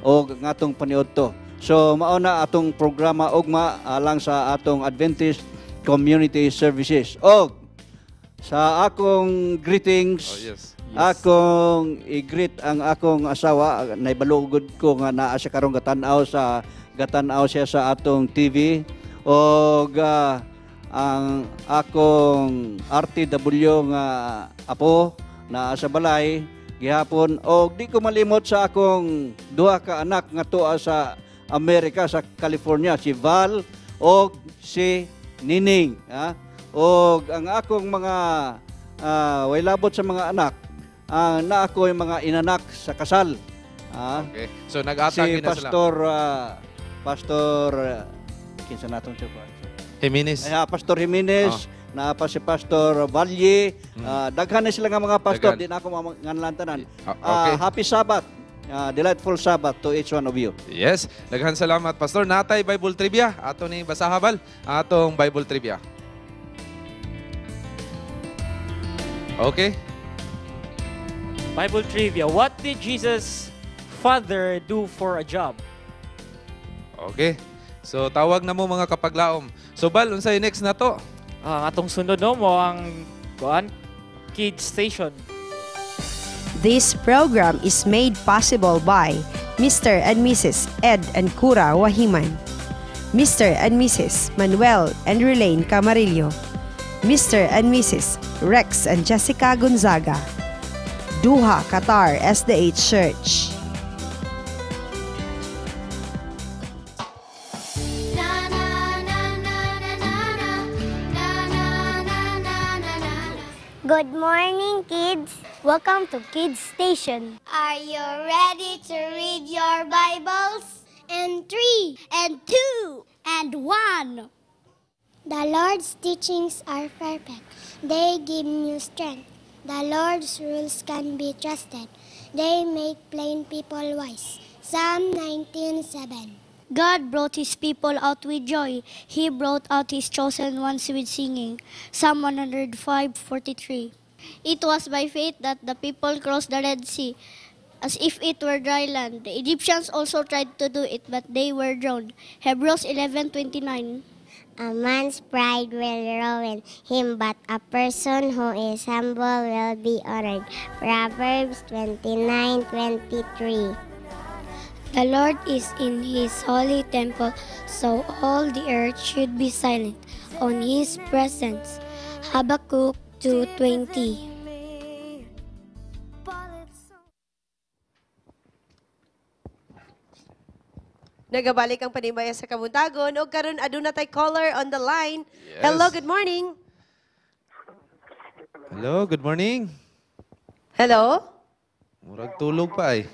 o ngatong paniudto. So mao na atong programa ugma alang sa atong Adventist Community Services. O sa akong greetings, akong i-greet ang akong asawa. Naibalugod ko nga naa siya karong gatanaw siya sa atong TV. O ang akong RTW nga apo naa sa balay gihapon. O di ko malimot sa akong duha ka anak nga tuwa sa Amerika, sa California, si Val o si Nining. O ang akong mga way labot sa mga anak, na ako yung mga inanak sa kasal. Okay. So nag-atag si Pastor kinsa natong siya Jimenez. Pastor Jimenez, na pa si Pastor Valle, daghan na sila nga mga pastor, di na ako manganlantanan. Happy Sabbath. Delightful Sabbath to each one of you. Yes, daghan salamat Pastor. Natay Bible Trivia ato ni basahabal atong Bible Trivia. Okay. Bible Trivia. What did Jesus' father do for a job? Okay. So tawag na mo mga kapaglaom. So Bal, unsay next na to? Atong sunod no mo ang kids station. This program is made possible by Mr. and Mrs. Ed and Cura Wahiman, Mr. and Mrs. Manuel and Relaine Camarillo, Mr. and Mrs. Rex and Jessica Gonzaga, Duha Qatar SDH Church. Good morning, kids. Welcome to Kids Station. Are you ready to read your Bibles? And 3, and 2, and 1. The Lord's teachings are perfect. They give you strength. The Lord's rules can be trusted. They make plain people wise. Psalm 19:7. God brought his people out with joy. He brought out his chosen ones with singing. Psalm 105:43. It was by faith that the people crossed the Red Sea, as if it were dry land. The Egyptians also tried to do it, but they were drowned. Hebrews 11:29. A man's pride will ruin him, but a person who is humble will be honored. Proverbs 29:23. The Lord is in his holy temple, so all the earth should be silent on his presence. Habakkuk 2:20. Nagabalik ang panimbayan sa Kabuntagon. O karon aduna tay caller on the line. Yes. Hello, good morning. Hello, good morning. Hello? Murag tulog pa eh.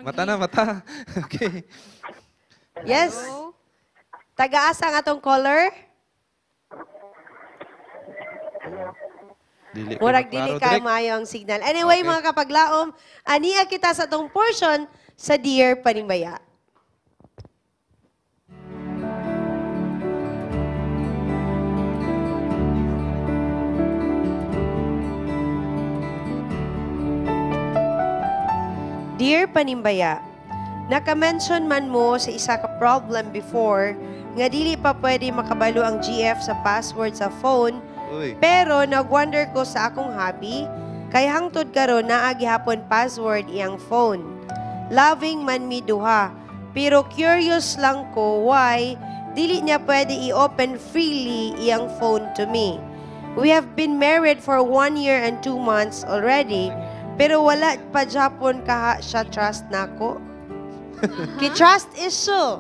Mata na, mata. Okay. Yes. Taga-asa ang atong caller? Murag dili ka maayo ang signal. Anyway, Okay. mga kapaglaom, aniya kita sa atong portion sa Dear Panimbaya. Dear Panimbaya, naka-mention man mo sa isa ka problem before nga dili pa pwede makabalo ang GF sa password sa phone, pero nag-wonder ko sa akong hobby, kay hangtod karon naa gihapon password iyang phone. Loving man mi duha, pero curious lang ko why dili niya pwede i-open freely iyang phone to me. We have been married for 1 year and 2 months already, pero wala pa Japon kaha siya trust nako. Ki-trust issue.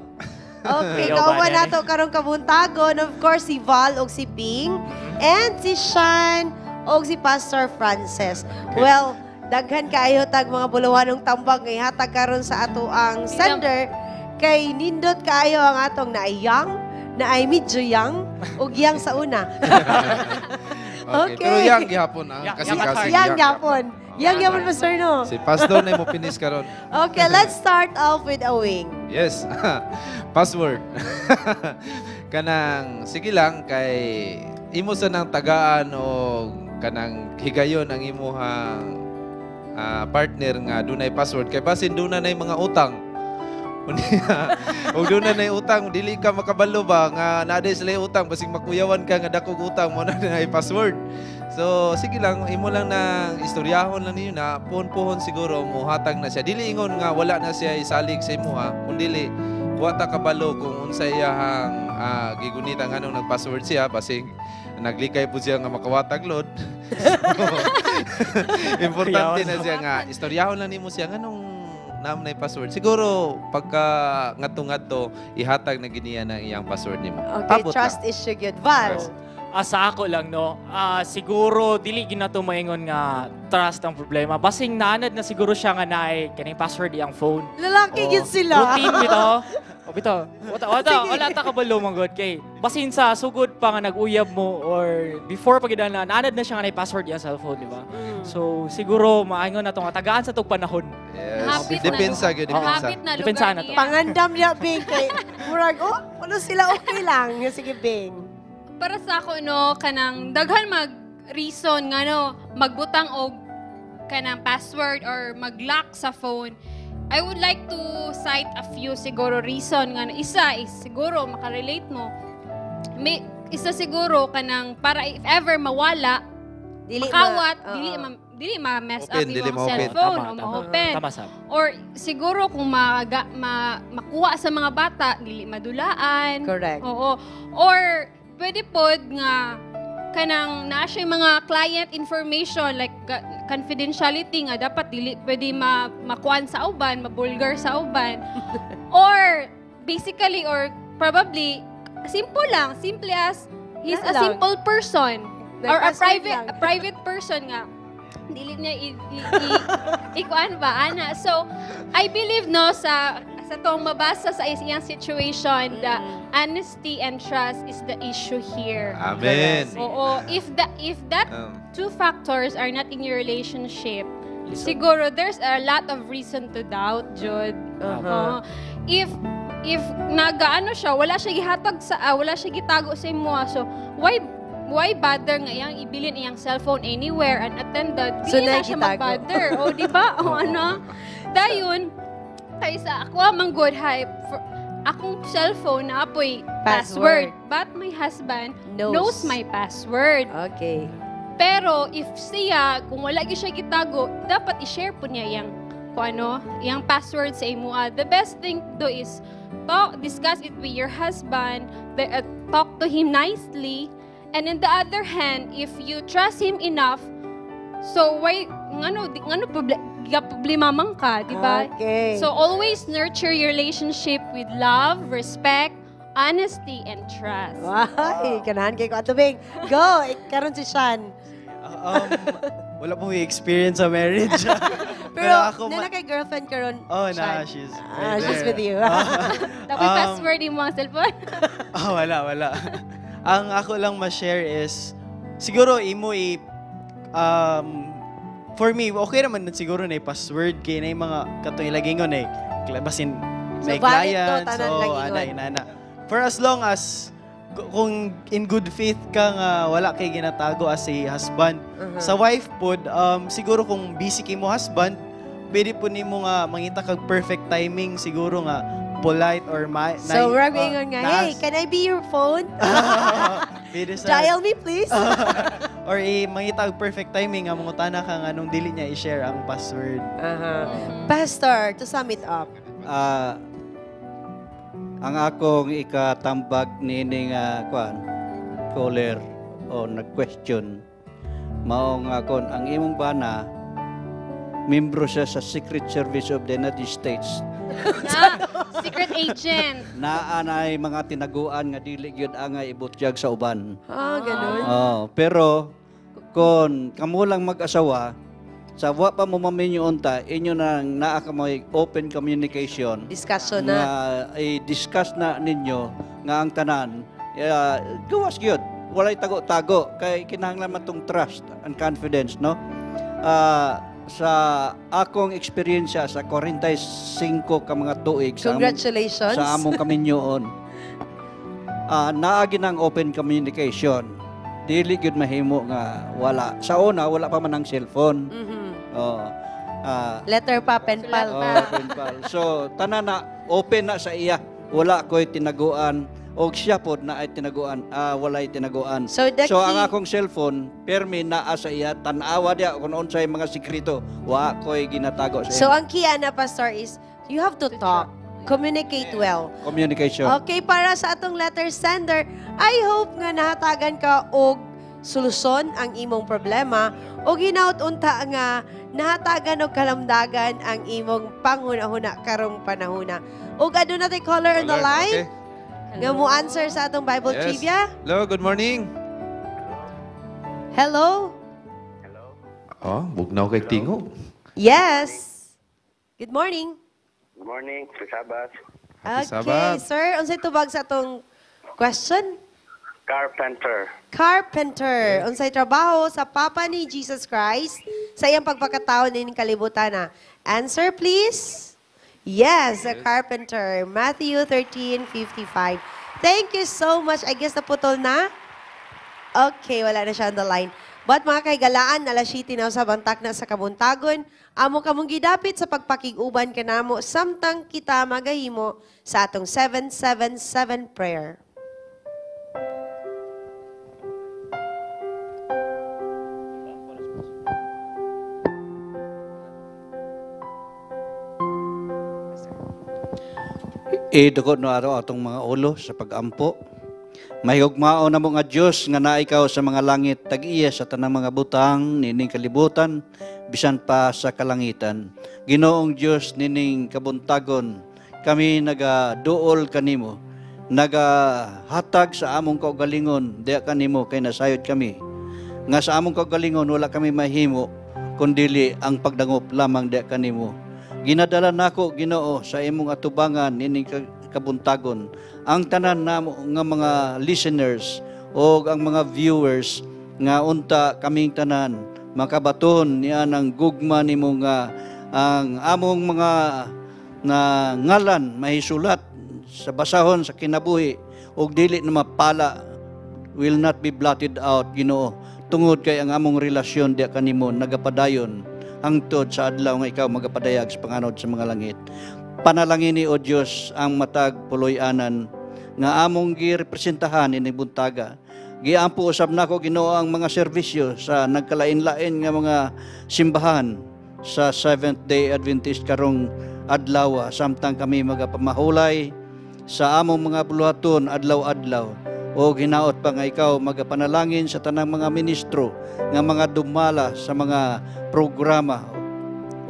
Okay, kauban nato karong Kabuntagon. Of course, si Val o si Bing. And si Sean o si Pastor Francis. Well, daghan kayo tag mga bulawanong tambag ngay hatag karon sa ato ang sender. Kay nindot kayo ang atong naayang, naay medyo young, o yang sa una. Okay. Pero yang gihapon ang kasing-kasing. Yang gihapon. Yang gihapon, Pastor, no? Si Pastor na mo pinis karon. Okay, let's start off with a wing. Yes. Password. Kanang, sige lang, kay imo sa nang tagaan o kanang higayon ang imuhang partner nga dunay password. Kay basin doon na mga utang. O doon na utang, dili ka makabalo ba nga naday sila utang, basing makuyawan ka nga dakog utang mo na password. So, sige lang, imo lang na istoryahon lang niyo na puhon-puhon siguro mo hatag na siya. Dili ingon nga wala na siya isalig sa imo ha. Kung dili, wata kabalo kung unsa iyahang gigunita nga nung nag-password siya, basing naglikay po siya nga makawatag load. Importante na siya nga, istoryahon lang nimo siya nga nung naam na password. Siguro, pagka ngadto-ngadto, ihatag na giniya ng iyang password nimo. Okay, trust issue good. Val? Sa ako lang, no, siguro, dili ginato maingon nga trust ang problema. Basing naanad na siguro siya nga naay kanang password iyang phone. Lalaki yun sila. Routine bito. O bito, wala ta kabalo manggod kay. Basin sa sugod pa nga nag-uyab mo or before pagidana, naanad na siya nga naay password iyang cellphone, di ba? So, siguro, maingon na itong tagaan sa itong panahon. Yes. Depensa gyud, depensa. Depensa na to. Pangandam niya, Bing. Kay murag, ano sila okay lang. Sige, Bing. Para sa ako, no, kanang daghan mag-reason nga, no, magbutang og kanang password or mag-lock sa phone. I would like to cite a few siguro reason nga. Isa is siguro makarelate mo. Isa siguro kanang para if ever mawala, dili makawat, dili dili ma-mess up Open, dili yung ma-open. cellphone Tama, o tama. ma-open. Tama, Sab. Or siguro kung makuha sa mga bata, dili madulaan. Correct. Oo. Or pwede pod nga kanang naa siya mga client information like confidentiality nga dapat dili pwede makuan sa uban, mabulgar sa uban. Or basically or probably simple as he's a lang. simple person or a Password lang. private person nga dili niya ikuan ba ana. So I believe no sa tong mabasa sa iyang situation, the honesty and trust is the issue here. Amen. Oo, if that two factors are not in your relationship, siguro there's a lot of reason to doubt, Jude. Oo. If nagaano siya, wala siya gihatag sa wala siya gitago sa imo, so why bother nga iyang ibilin iyang cellphone anywhere unattended? So, Dili na siya nagitago. mag-bother. O, di ba? O, ano? Dayon, kay sa ako amang good hype, akong cellphone na apoy password. But my husband knows my password. Okay. Pero if siya, kung wala gyud siya gitago, dapat i-share po niya iyang password sa imo. The best thing to do is discuss it with your husband, talk to him nicely, and on the other hand, if you trust him enough, so why problema man ka, di ba? Okay. So always nurture your relationship with love, respect, honesty, and trust. Why? Ganahan kay ko atubing. Go! Karon si Sean. Wala pong experience sa marriage. Pero, ako nana kay girlfriend karon. Oh, Sean. na, she's She's with you. Tapos password mo ang cellphone. Wala. Ang ako lang ma-share is, siguro for me, okay naman siguro na password kay na yung mga katong ilagingon basin may valid to, clients, tanan lagingon. inana. For as long as, kung in good faith ka nga wala kay ginatago as a husband, sa wife pod, siguro kung busy kay mo husband, pwede po nimo nga mangita kag perfect timing siguro nga polite or So, we're ingon nga, hey, can I be your phone? Dial me, please. Or mangita og perfect timing nga mangutana ka nga nung dili niya i-share ang password. Pastor, to sum it up. Ang akong ikatambag nini nga caller o nag-question mao nga kon ang imong bana membro siya sa Secret Service of the United States. Secret agent. Naanay mga tinaguan nga dili gyud angay ibutyag sa uban. Ganun. Pero kon kamo lang mag-asawa, sa wa pa mo maminyo unta, inyo nang naa ka may open communication. Discussion na. na. I-discuss na ninyo nga ang tanan. Gawas gyud. Walay tago-tago kay kinahanglan man tong trust and confidence, no? Sa akong eksperyensya sa 45 ka mga tuig Congratulations. sa among kaminyoon. Naagi ng open communication. Dili gyud mahimo nga wala. Sa una wala pa man ang cellphone. Letter pa, pen pal. Pen pal. So tanan na open na sa iya. Wala ko'y tinaguan. O siya po na ay tinaguan, walay tinaguan. So, ang akong cellphone, permi naa sa iya, tanawa dia kung unsay mga sikreto, wa ko'y ginatago sa iya. So, ang key na, Pastor, is you have to talk. Communicate well. Communication. Okay, para sa atong letter sender, I hope nga nahatagan ka og solusyon ang imong problema o ginaut-unta nga nahatagan og kalamdagan ang imong panghuna-huna karong panahuna. Og aduna tay caller on the line. Okay. Nga mo answer sa atong Bible Yes. trivia. Hello, good morning. Hello? Bugnaw kay tingog. Yes. Good morning. Good morning, Sir Sabas. Okay, sir. Unsay tubag sa atong question? Carpenter. Carpenter. Unsay trabaho sa Papa ni Jesus Christ sa iyang pagpakataon ning kalibutan na. Answer, please. Yes, a carpenter. Matthew 13:55. Thank you so much. I guess naputol na? Okay, wala na siya on the line. But mga kaigalaan, alas 7 na sa bantak na sa kabuntagon, amo kamong gidapit sa pagpakiguban kanamo samtang kita magahimo sa atong 777 prayer. Idugod no araw atong mga ulo sa pag-ampo. Mahigugmao na mo nga Dios nga naa ikaw sa mga langit, tag-iya sa tanang mga butang nining kalibutan, bisan pa sa kalangitan. Ginoong Dios nining kabuntagon, kami nagaduol kanimo, nagahatag sa among kaugalingon, diya kanimo kay nasayod kami. Nga sa among kaugalingon wala kami mahimo kundili ang pagdangop lamang diya kanimo. Ginadala nako Ginoo sa imong atubangan nining kabuntagon ang tanan namo nga mga listeners o ang mga viewers nga unta kaming tanan makabaton niya ng gugma nimo nga ang among mga na ngalan mahisulat sa basahon sa kinabuhi ug dili na mapala will not be blotted out Ginoo tungod kay ang among relasyon diya kanimo nagapadayon hangtod sa adlaw nga ikaw magapadayag sa panganod sa mga langit. Panalangini o Dios ang matag puloy-anan nga among girepresentahan ini buntaga. Giampo usab nako Ginoo ang mga serbisyo sa nagkalain-lain nga mga simbahan sa Seventh-day Adventist karong adlaw samtang kami magapamahulay sa among mga buluhaton adlaw-adlaw. O hinaot pa nga ikaw magapanalangin sa tanang mga ministro nga mga dumala sa mga programa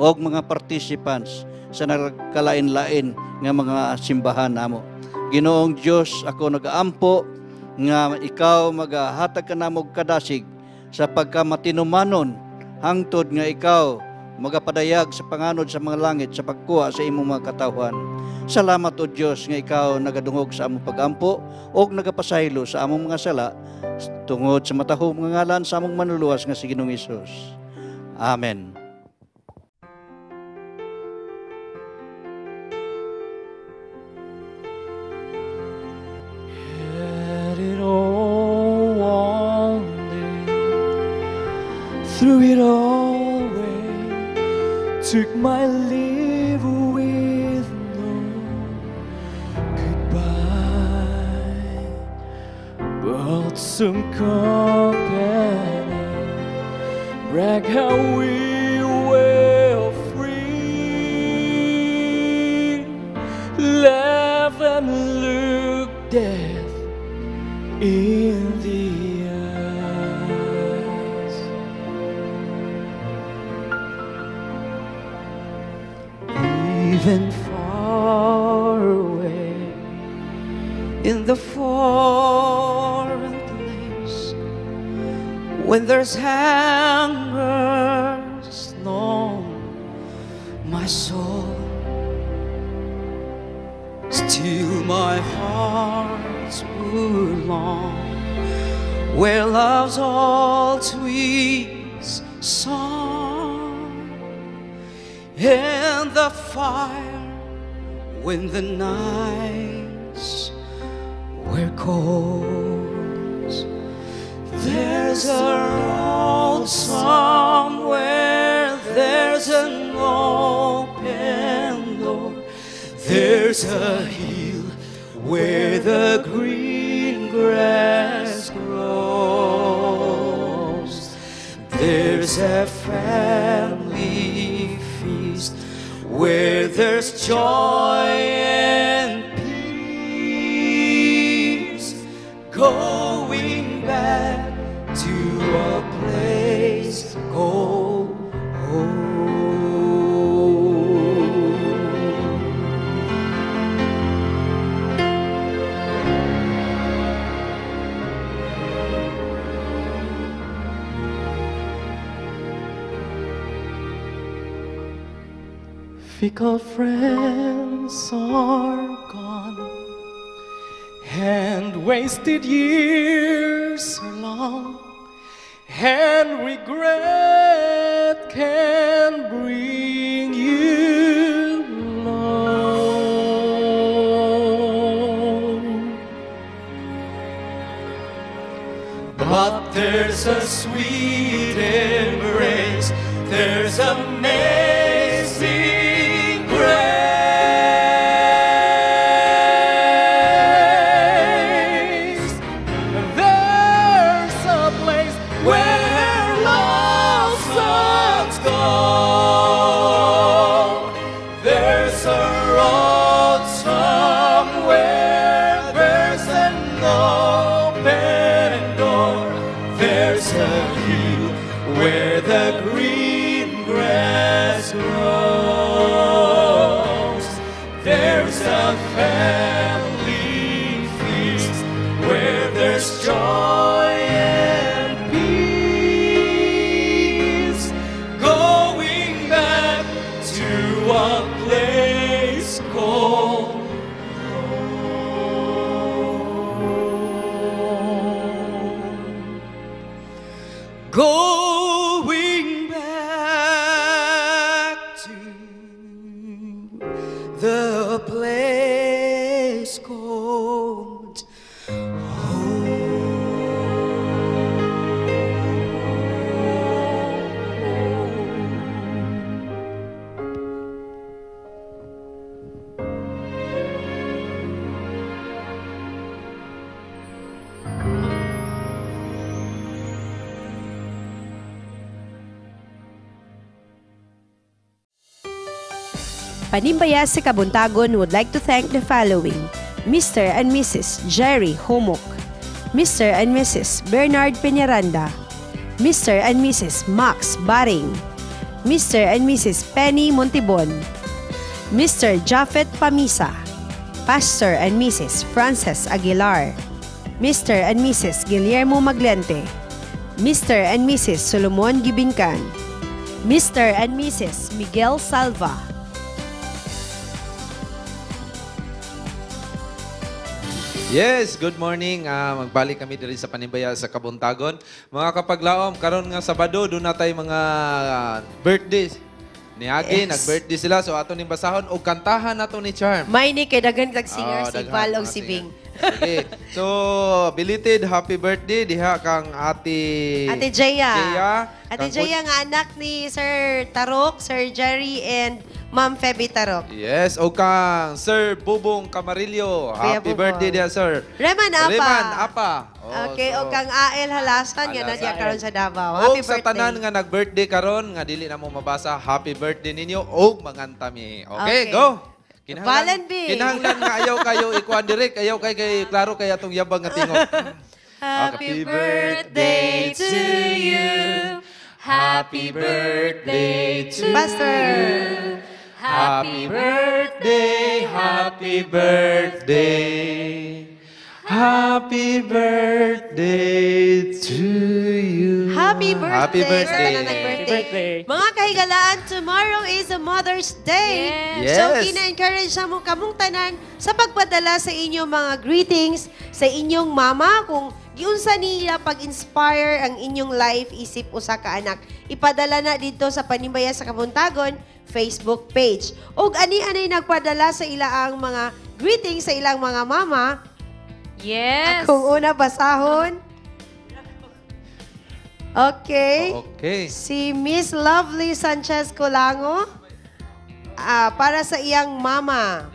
o mga participants sa nagkalain-lain nga mga simbahan namo. Ginoong Dios, ako nagaampo nga ikaw magahatag kanamo og kadasig sa pagkamatinumanon hangtod nga ikaw magapadayag sa panganod sa mga langit sa pagkuha sa imong mga katawhan. Salamat o Diyos nga ikaw nagadungog sa among pagampo o nagapasaylo sa among mga sala tungod sa matahong nga ngalan sa among manluluwas nga si Ginoong Hesus. Amen. Had it all one day, threw it all away, took my leave with no goodbye, brought some company, brag how we were free, laugh and look death in the eyes. Even far away in the foreign place, when there's hunger, snow, my soul, still my heart's would long, where love's all sweet song, and the fire when the nights were cold. There's a road somewhere, there's an open door, there's a hill where the green grass grows, there's a family feast where there's joy and peace, going back to a place called home. Fickle friends are gone, and wasted years are long, and regret can bring you low. But there's a sweet embrace, there's amazing grace. There's a place where lost songs go. There's a road somewhere open door. There's a hill where the green grass grows. There's a family feast where there's joy and peace. Going back to a place called going back to the place called Panimbaya sa Kabuntagon would like to thank the following: Mr. and Mrs. Jerry Homok, Mr. and Mrs. Bernard Peñaranda, Mr. and Mrs. Max Baring, Mr. and Mrs. Penny Montibon, Mr. Japheth Pamisa, Pastor and Mrs. Frances Aguilar, Mr. and Mrs. Guillermo Maglente, Mr. and Mrs. Solomon Gibincan, Mr. and Mrs. Miguel Salva. Yes, good morning. Magbalik kami diri sa Panimbaya sa Kabuntagon. Mga kapaglaom, karon nga Sabado, doon na tayo mga birthdays. Niagi, nag-birthday sila. So ato ning basahon o kantahan nato ni Charm. May ni kay daghan kag singer si daghan, Val og mga si singer. Bing. Okay. So, belated happy birthday diha kang Ate Jeya. Ate Kang Jeya nga anak ni Sir Tarok, Sir Jerry and Ma'am Feby Tarok. Yes, o kang Sir Bubong Camarillo. Kuya Happy Bubong. birthday dia, sir. Reman Apa. Reman Apa. Okay, o kang Ael Halasan nga na diya karon sa Davao. O Happy sa birthday. tanan nga nag-birthday karon nga dili na mo mabasa, happy birthday ninyo o mangantami. Okay, Okay. go. Valen B. Kinahanglan nga ayaw kayo ikuan direct, ayaw kay klaro kay atong yabang nga tingog. Happy birthday to you. Happy birthday to Pastor. Happy birthday, happy birthday. Happy birthday to you. Happy birthday. Happy birthday. Sa tanan nag-birthday. Mga kahigalaan, tomorrow is a Mother's Day. Yes. So, kina-encourage sa mo kamong tanan sa pagpadala sa inyong mga greetings sa inyong mama kung giunsa niya pag-inspire ang inyong life, isip usa ka anak. Ipadala na dito sa Panimbaya sa Kabuntagon Facebook page. Ug ani-anay nagpadala sa ilaang mga greetings sa ilang mga mama. Yes. Kung una basahon. Okay. Okay. Si Miss Lovely Sanchez Colango para sa iyang mama.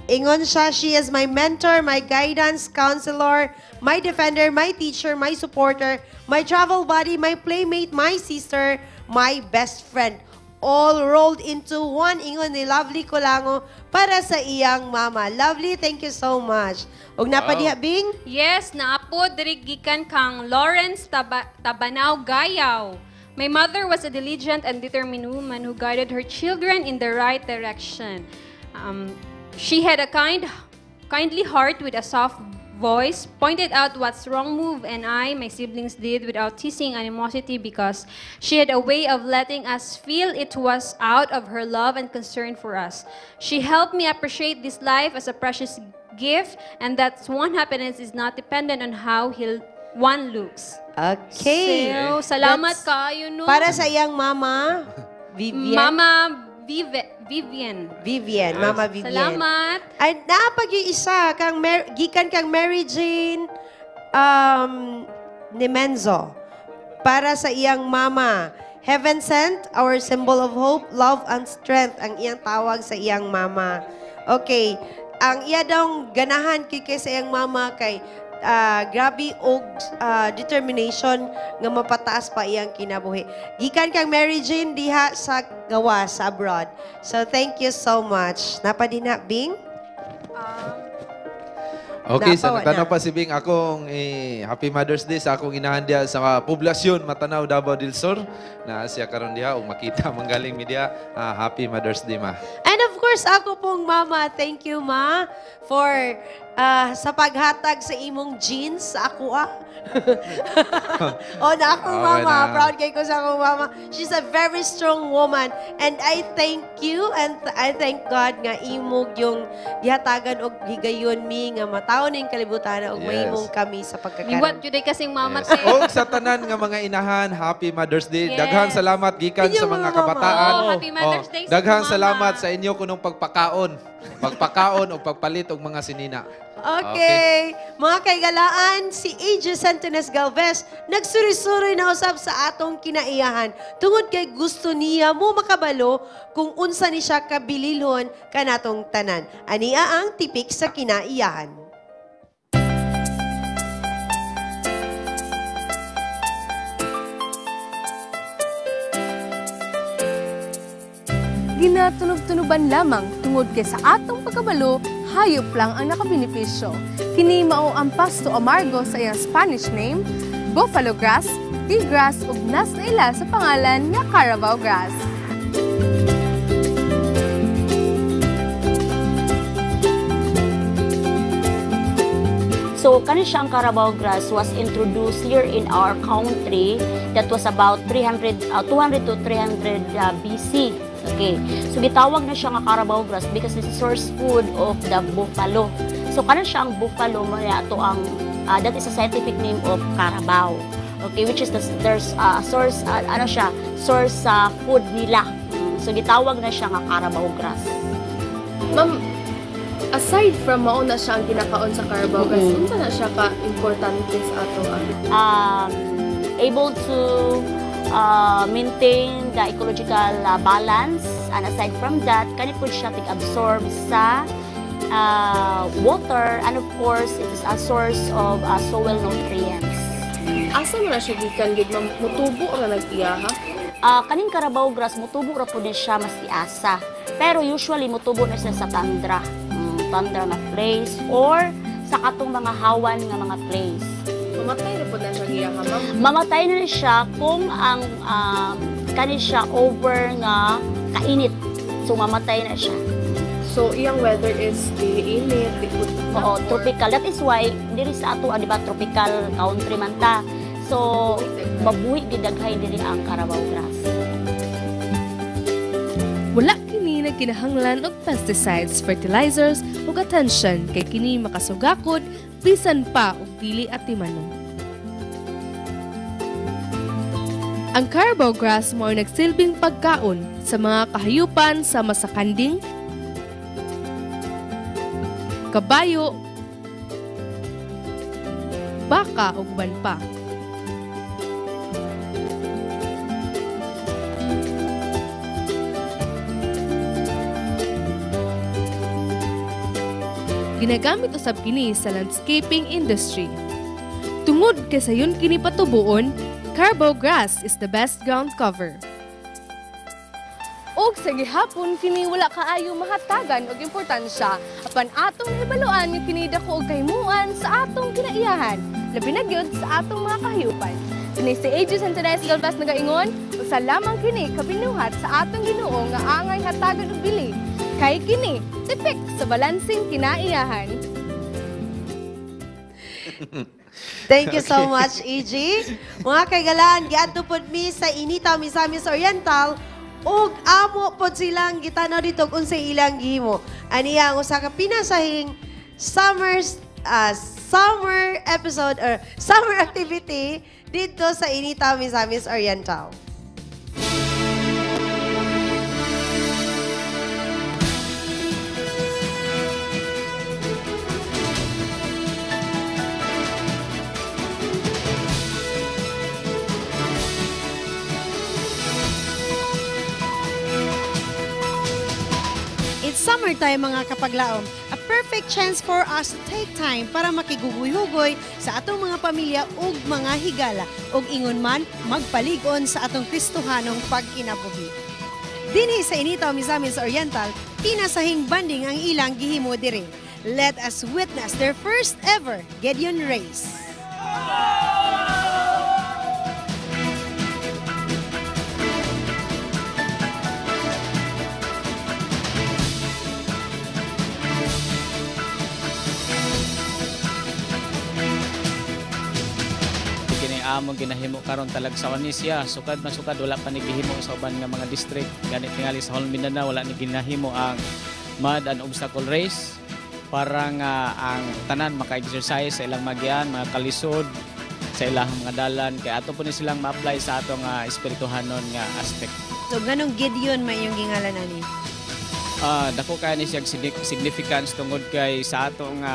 Ingon siya, she is my mentor, my guidance, counselor, my defender, my teacher, my supporter, my travel buddy, my playmate, my sister, my best friend. All rolled into one. Ingon ni Lovely Colango para sa iyang mama. Lovely, thank you so much. Og napadiha, Bing? Yes, naapod diri gikan kang Lawrence Tabanao Gayaw. My mother was a diligent and determined woman who guided her children in the right direction. She had a kindly heart with a soft voice, pointed out what's wrong move and my siblings did without teasing animosity because she had a way of letting us feel it was out of her love and concern for us. She helped me appreciate this life as a precious gift and that one happiness is not dependent on how one looks. Okay. So, salamat kayo no. Para sa iyang mama, Vivian. Mama Vivian. Vivian, Yes. Mama Vivian. Salamat. Ay, napag yung isa, gikan kang Mary Jane Nemenzo. Para sa iyang mama. Heaven sent, our symbol of hope, love, and strength, ang iyang tawag sa iyang mama. Okay. Ang iya daw ganahan kay sa iyang mama kay grabe og determination nga mapataas pa iyang kinabuhi. Gikan kang Mary Jane diha sa gawas sa abroad. So thank you so much. Napadina Bing? Okay, sa Napawa nagtanaw na. pa si Bing, akong Happy Mother's Day sa akong inahan diya sa poblasyon Matanaw, Davao del Sur. Na siya karon diha ug makita manggaling media. Happy Mother's Day, ma. And of course, ako pong mama, thank you ma for sa paghatag sa imong jeans sa ako na ako Okay mama, na. proud kay ko sa akong mama. She's a very strong woman and I thank you and I thank God nga imog yung gihatagan og higayon mi nga mataon ning kalibutan og Yes. mahimong kami sa pagkakaroon. Liwat yun ay kasing mama Yes. te. O sa tanan nga mga inahan, Happy Mother's Day. Yes. Daghang salamat gikan sa mga kabataan. Oo, Happy Mother's Day sa Daghang mama. salamat sa inyo kunong pagpakaon. Pagpakaon o pagpalit og mga sinina. Okay. Mga kaigalaan, si AJ Santones Galvez nagsuri-suri na usab sa atong kinaiyahan tungod kay gusto niya mo makabalo kung unsa ni siya kabililhon kanatong tanan. Ania ang tipik sa kinaiyahan. Ginatunog-tunuban lamang tungod kay sa atong pagkabalo, hayop lang ang nakabenepisyo. Kini mao ang pasto amargo sa iyang Spanish name, buffalo grass, tea grass ug nas na ila sa pangalan nga Carabao grass. So, kani siya ang Carabao grass was introduced here in our country. That was about 200 to 300 BC. Okay. So, gitawag na siya nga Carabao grass because it's a source food of the buffalo. So, kani siya ang buffalo, ito ang, that is a scientific name of Carabao. Okay, which is there's a source, source food nila. So, gitawag na siya nga Carabao grass. Ma'am, aside from mao na siya ang kinakaon sa Carabao grass, unsa na siya ka-importante sa ato Able to maintain the ecological balance, and aside from that, kani po siya tig-absorb sa water, and of course, it is a source of soil nutrients. Asa mo na siya gikan gid ma'am, mutubo ra nag-iyaha? Kaning Carabao grass, mutubo ra po din siya mas iasa. Pero usually, mutubo na siya sa tundra. Tundra na place or sa katong mga hawan nga mga place. Mamatay na po na siya giyaha, ma'am? Mamatay na siya kung ang kani siya over nga kainit. So, mamatay na siya. So, iyang weather is di init, di Oo, tropical. That is why, diri sa ato, di ba, tropical country man ta. So, mabuhi gidaghay diri ang Carabao grass. Wala kini na kinahanglan og pesticides, fertilizers ug attention kay kini makasugakod bisan pa og dili atimano. Ang Carabao grass mao nagsilbing pagkaon sa mga kahayupan sama sa kanding, kabayo, baka ug uban pa. Ginagamit usab kini sa landscaping industry. Tungod kay sayon kini patubuon, Carabao grass is the best ground cover. Og sa gihapon kini wala kaayo mahatagan og importansya apan atong hibaluan nga kini dako og kahimuan sa atong kinaiyahan, labi na gyud sa atong mga kahayupan. Kini si AJ Santones Galvez nagaingon, usa lamang kini kabinuhat sa atong Ginoo nga angay hatagan og bili. Kay kini tipik sa balansing kinaiyahan. Thank you so much, EG. Mga kaigalaan, giadto pod mi sa Inita Misamis Oriental ug amo pod silang gitanaw dito kung sa ilang gihimo. Aniya ang usa ka pinasahing summer episode or summer activity dito sa Inita Misamis Oriental. Summertime mga kapaglaom, a perfect chance for us to take time para makiguguy-hugoy sa atong mga pamilya ug mga higala ug ingon man magpaligon sa atong Kristohanong pagkinabuhi. Dinhi sa Inita Misamis Oriental, pinasahing banding ang ilang gihimo dire. Let us witness their first ever Gideon race. Among ginahimo karon talag sa Wanisya, sukad na sukad wala pa ni gihimo sa uban nga mga district. Ganit tingali sa Holland Mindanao wala ni ginahimo ang mud and obstacle race para nga ang tanan maka-exercise sa ilang magyan, mga kalisod sa ilang mga dalan kay ato po ni silang ma-apply sa atong espirituhanon nga aspect. So ganong Gideon may yung gingalan ani? Dako kaya ni siya significance tungod kay sa atong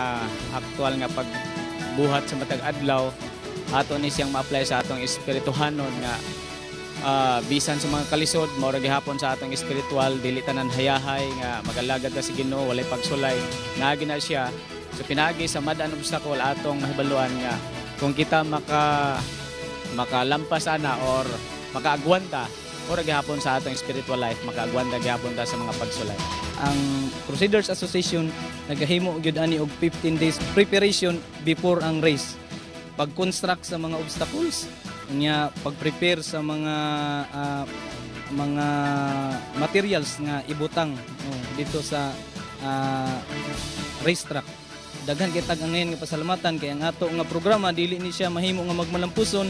aktual nga pagbuhat sa matag adlaw ato ni siyang ma-apply sa atong espirituhanon nga bisan sa mga kalisod mao ra gihapon sa atong espiritual dili tanan hayahay nga magalagad ta si Ginoo walay pagsulay naagi na siya so pinaagi sa mad and obstacle atong mahibaluan nga kung kita makalampas ana or makaagwanta ora gihapon sa atong spiritual life makaagwanta gihapon ta sa mga pagsulay. Ang Crusaders Association nagahimo gyud ani og 15 days preparation before ang race. Pag-construct sa mga obstacles, niya pag-prepare sa mga materials nga ibutang dito sa racetrack. Daghan kitag ngayon nga pasalamatan kay ang ato nga programa dili ni siya mahimo nga magmalampuson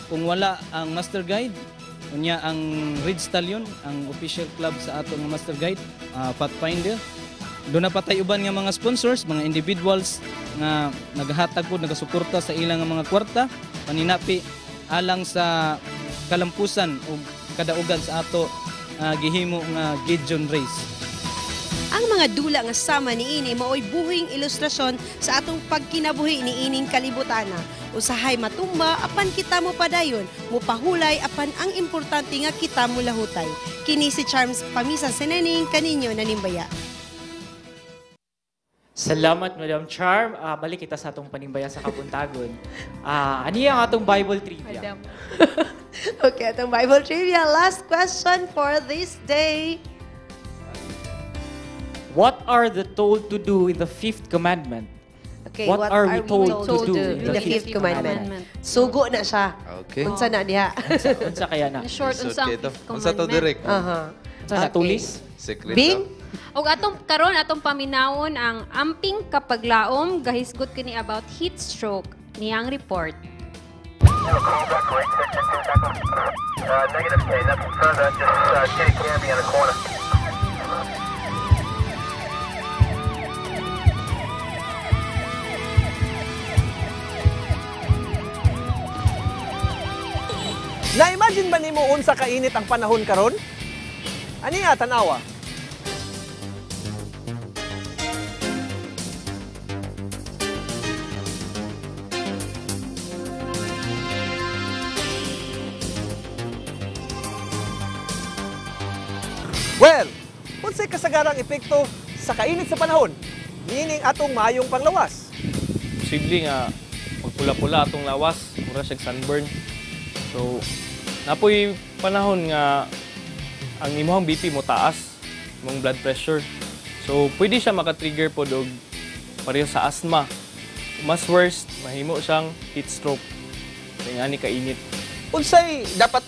kung wala ang master guide. Unya ang Red Stallion, ang official club sa ato nga master guide, Pathfinder. Doon na patay uban nga mga sponsors, mga individuals nga naghatag po, nagasuporta sa ilang mga kwarta, paninapi alang sa kalampusan o kadaugan sa ato gihimo nga Gideon race. Ang mga dula nga sama niini maoy buhing ilustrasyon sa atong pagkinabuhi niining kalibutana. Usahay matumba apan kita mo padayon, mupahulay apan ang importante nga kita mo lahutay. Kini si Charms Pamisa Senening kaninyo nanimbaya. Salamat, Madam Charm. Balik kita sa atong panimbaya sa Kapuntagon. Ano yung atong Bible trivia? Okay, atong Bible trivia. Last question for this day. What are the told to do in the fifth commandment? Okay, what are we told to do in the fifth commandment? Sugo na siya. Okay. Unsa na diha? Unsa kaya na? In short, unsa ang fifth Unsa to direct? Unsa na tulis? Secret. Bing? O atong paminawon ang amping kapaglaom gahisgot kini about heat stroke niyang report. Negative K, that's further, just K Camby in the corner. Na-imagine ba nimo unsa kainit ang panahon karon? Ani nga tanawa? Well, unsay kasagarang epekto sa kainit sa panahon? Nining atong maayong panglawas. Posible nga magpula-pula atong lawas, mura siyang sunburn. So, napoy panahon nga ang imong BP mo taas, imong blood pressure. So, pwede siya maka-trigger po og pareho sa asthma. Mas worst, mahimo siyang heat stroke. Kaya nga ni kainit. Unsay dapat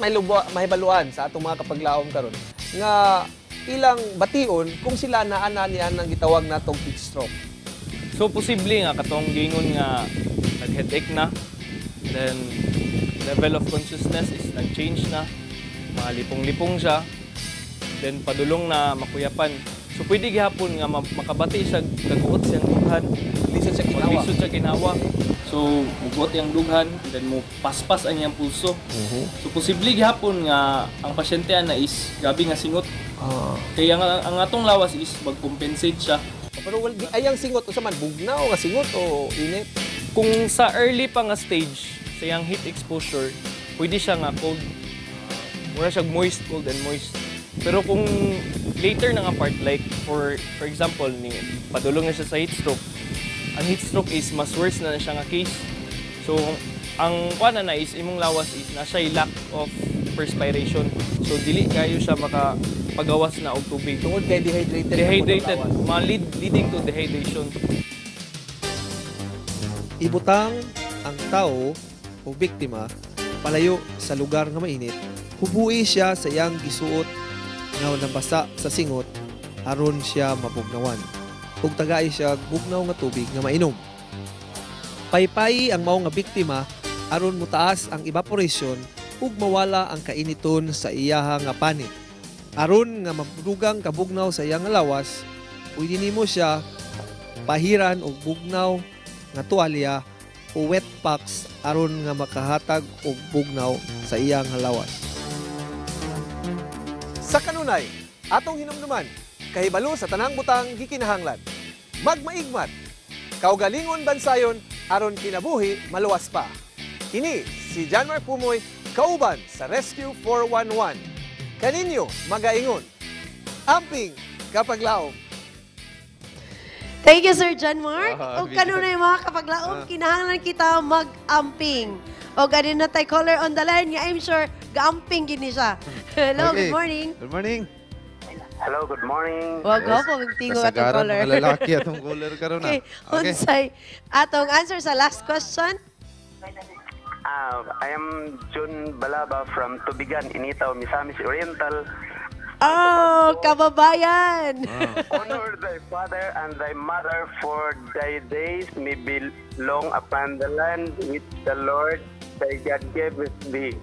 mahibaluan sa atong mga kapaglaom karon nga ilang bation kung sila naana niyan ang gitawag natong heat stroke. So, posible nga katong gingon nga nag-headache na, then level of consciousness is nag-change na, mga lipong-lipong siya, then padulong na makuyapan. So pwede gihapon nga makabati siya kaguot siyang dughan, lisod siya ginawa. So muguot yang dughan, then mo paspas ang iyang pulso. So posible gihapon nga ang pasyente na is gabi nga singot. Kaya ang atong lawas is mag-compensate siya. Pero ayang singot o sa man bugnaw nga singot o init. Kung sa early pa nga stage sa iyang heat exposure, pwede siya nga cold. Mura siya moist, cold and moist. Pero kung later na nga part, like for example, padulong na siya sa heat stroke, ang heat stroke is mas worse na siya nga case. So, ang kuana na is, imong lawas is na siya lack of perspiration. So, dili kayo siya makapagawas na og tubig. Tungod kay dehydrated. Dehydrated, leading to dehydration. ibutang ang tao o biktima palayo sa lugar nga mainit, hubuhi siya sa iyang gisuot nga nabasa sa singot aron siya mabugnawan. Ug tagay siya bugnaw nga tubig nga mainom. Paypay ang mao nga biktima aron mutaas ang evaporation ug mawala ang kainiton sa iyaha nga panit. Aron nga madugang kabugnaw sa iyang lawas, pwede nimo siya pahiran og bugnaw nga tuwalya o wet packs aron nga makahatag og bugnaw sa iyang lawas. Sa kanunay, atong hinumduman, kahibalo sa tanang butang gikinahanglan. Magmaigmat, kaugalingon bansayon aron kinabuhi maluwas pa. Kini si John Mark Pumoy, kauban sa Rescue 411. Kaninyo magaingon. Amping kapaglaom. Thank you, Sir John Mark. Ah, O kanunay mga kapaglaom, kinahanglan kita mag-amping. O ganin na tayo caller on the line nga I'm sure ga-amping gini siya. Hello, Okay. good morning. Good morning. Hello, good morning. Wag yes. Go, tingog atong Kasagaran caller. mga lalaki atong caller karon na. Okay, unsay atong answer sa last question? I am Jun Balaba from Tubigan, Initaw, Misamis Oriental. Oh, kababayan! Honor thy father and thy mother, for thy days may be long upon the land which the Lord thy God giveth thee.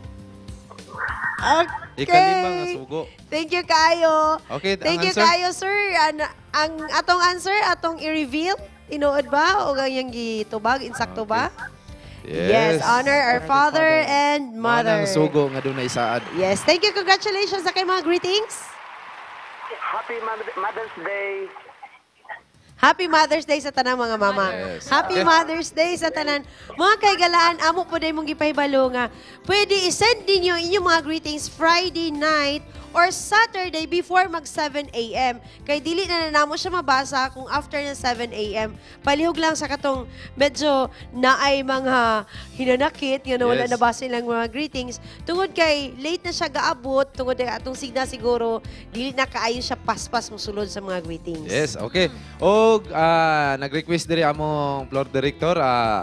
Okay. Ikalima nga sugo. Thank you kayo. Okay, Thank ang you answer? kayo, sir. Ang atong answer, atong i-reveal, tinuod ba? O ganyang gitubag, insakto ba? Yes, honor our father and mother. Manang sugo nga doon na isaad. Yes, thank you. Congratulations sa kay mga greetings. Happy Mother's Day. Happy Mother's Day sa tanan mga mama. Yes. Happy Okay. Mother's Day sa tanan. Mga kaigalaan, amo po day mong gipahibalo nga. Pwede isend din yung inyong mga greetings Friday night or Saturday before mag 7 a.m. Kay dili na namo siya mabasa kung after ng 7 a.m. Palihog lang sa katong medyo naay mga hinanakit nga na wala Yes. nabasa lang mga greetings. Tungod kay late na siya gaabot, tungod kay atong signa siguro dili na kaayo siya paspas mosulod sa mga greetings. Yes, okay. O nag-request diri among floor director,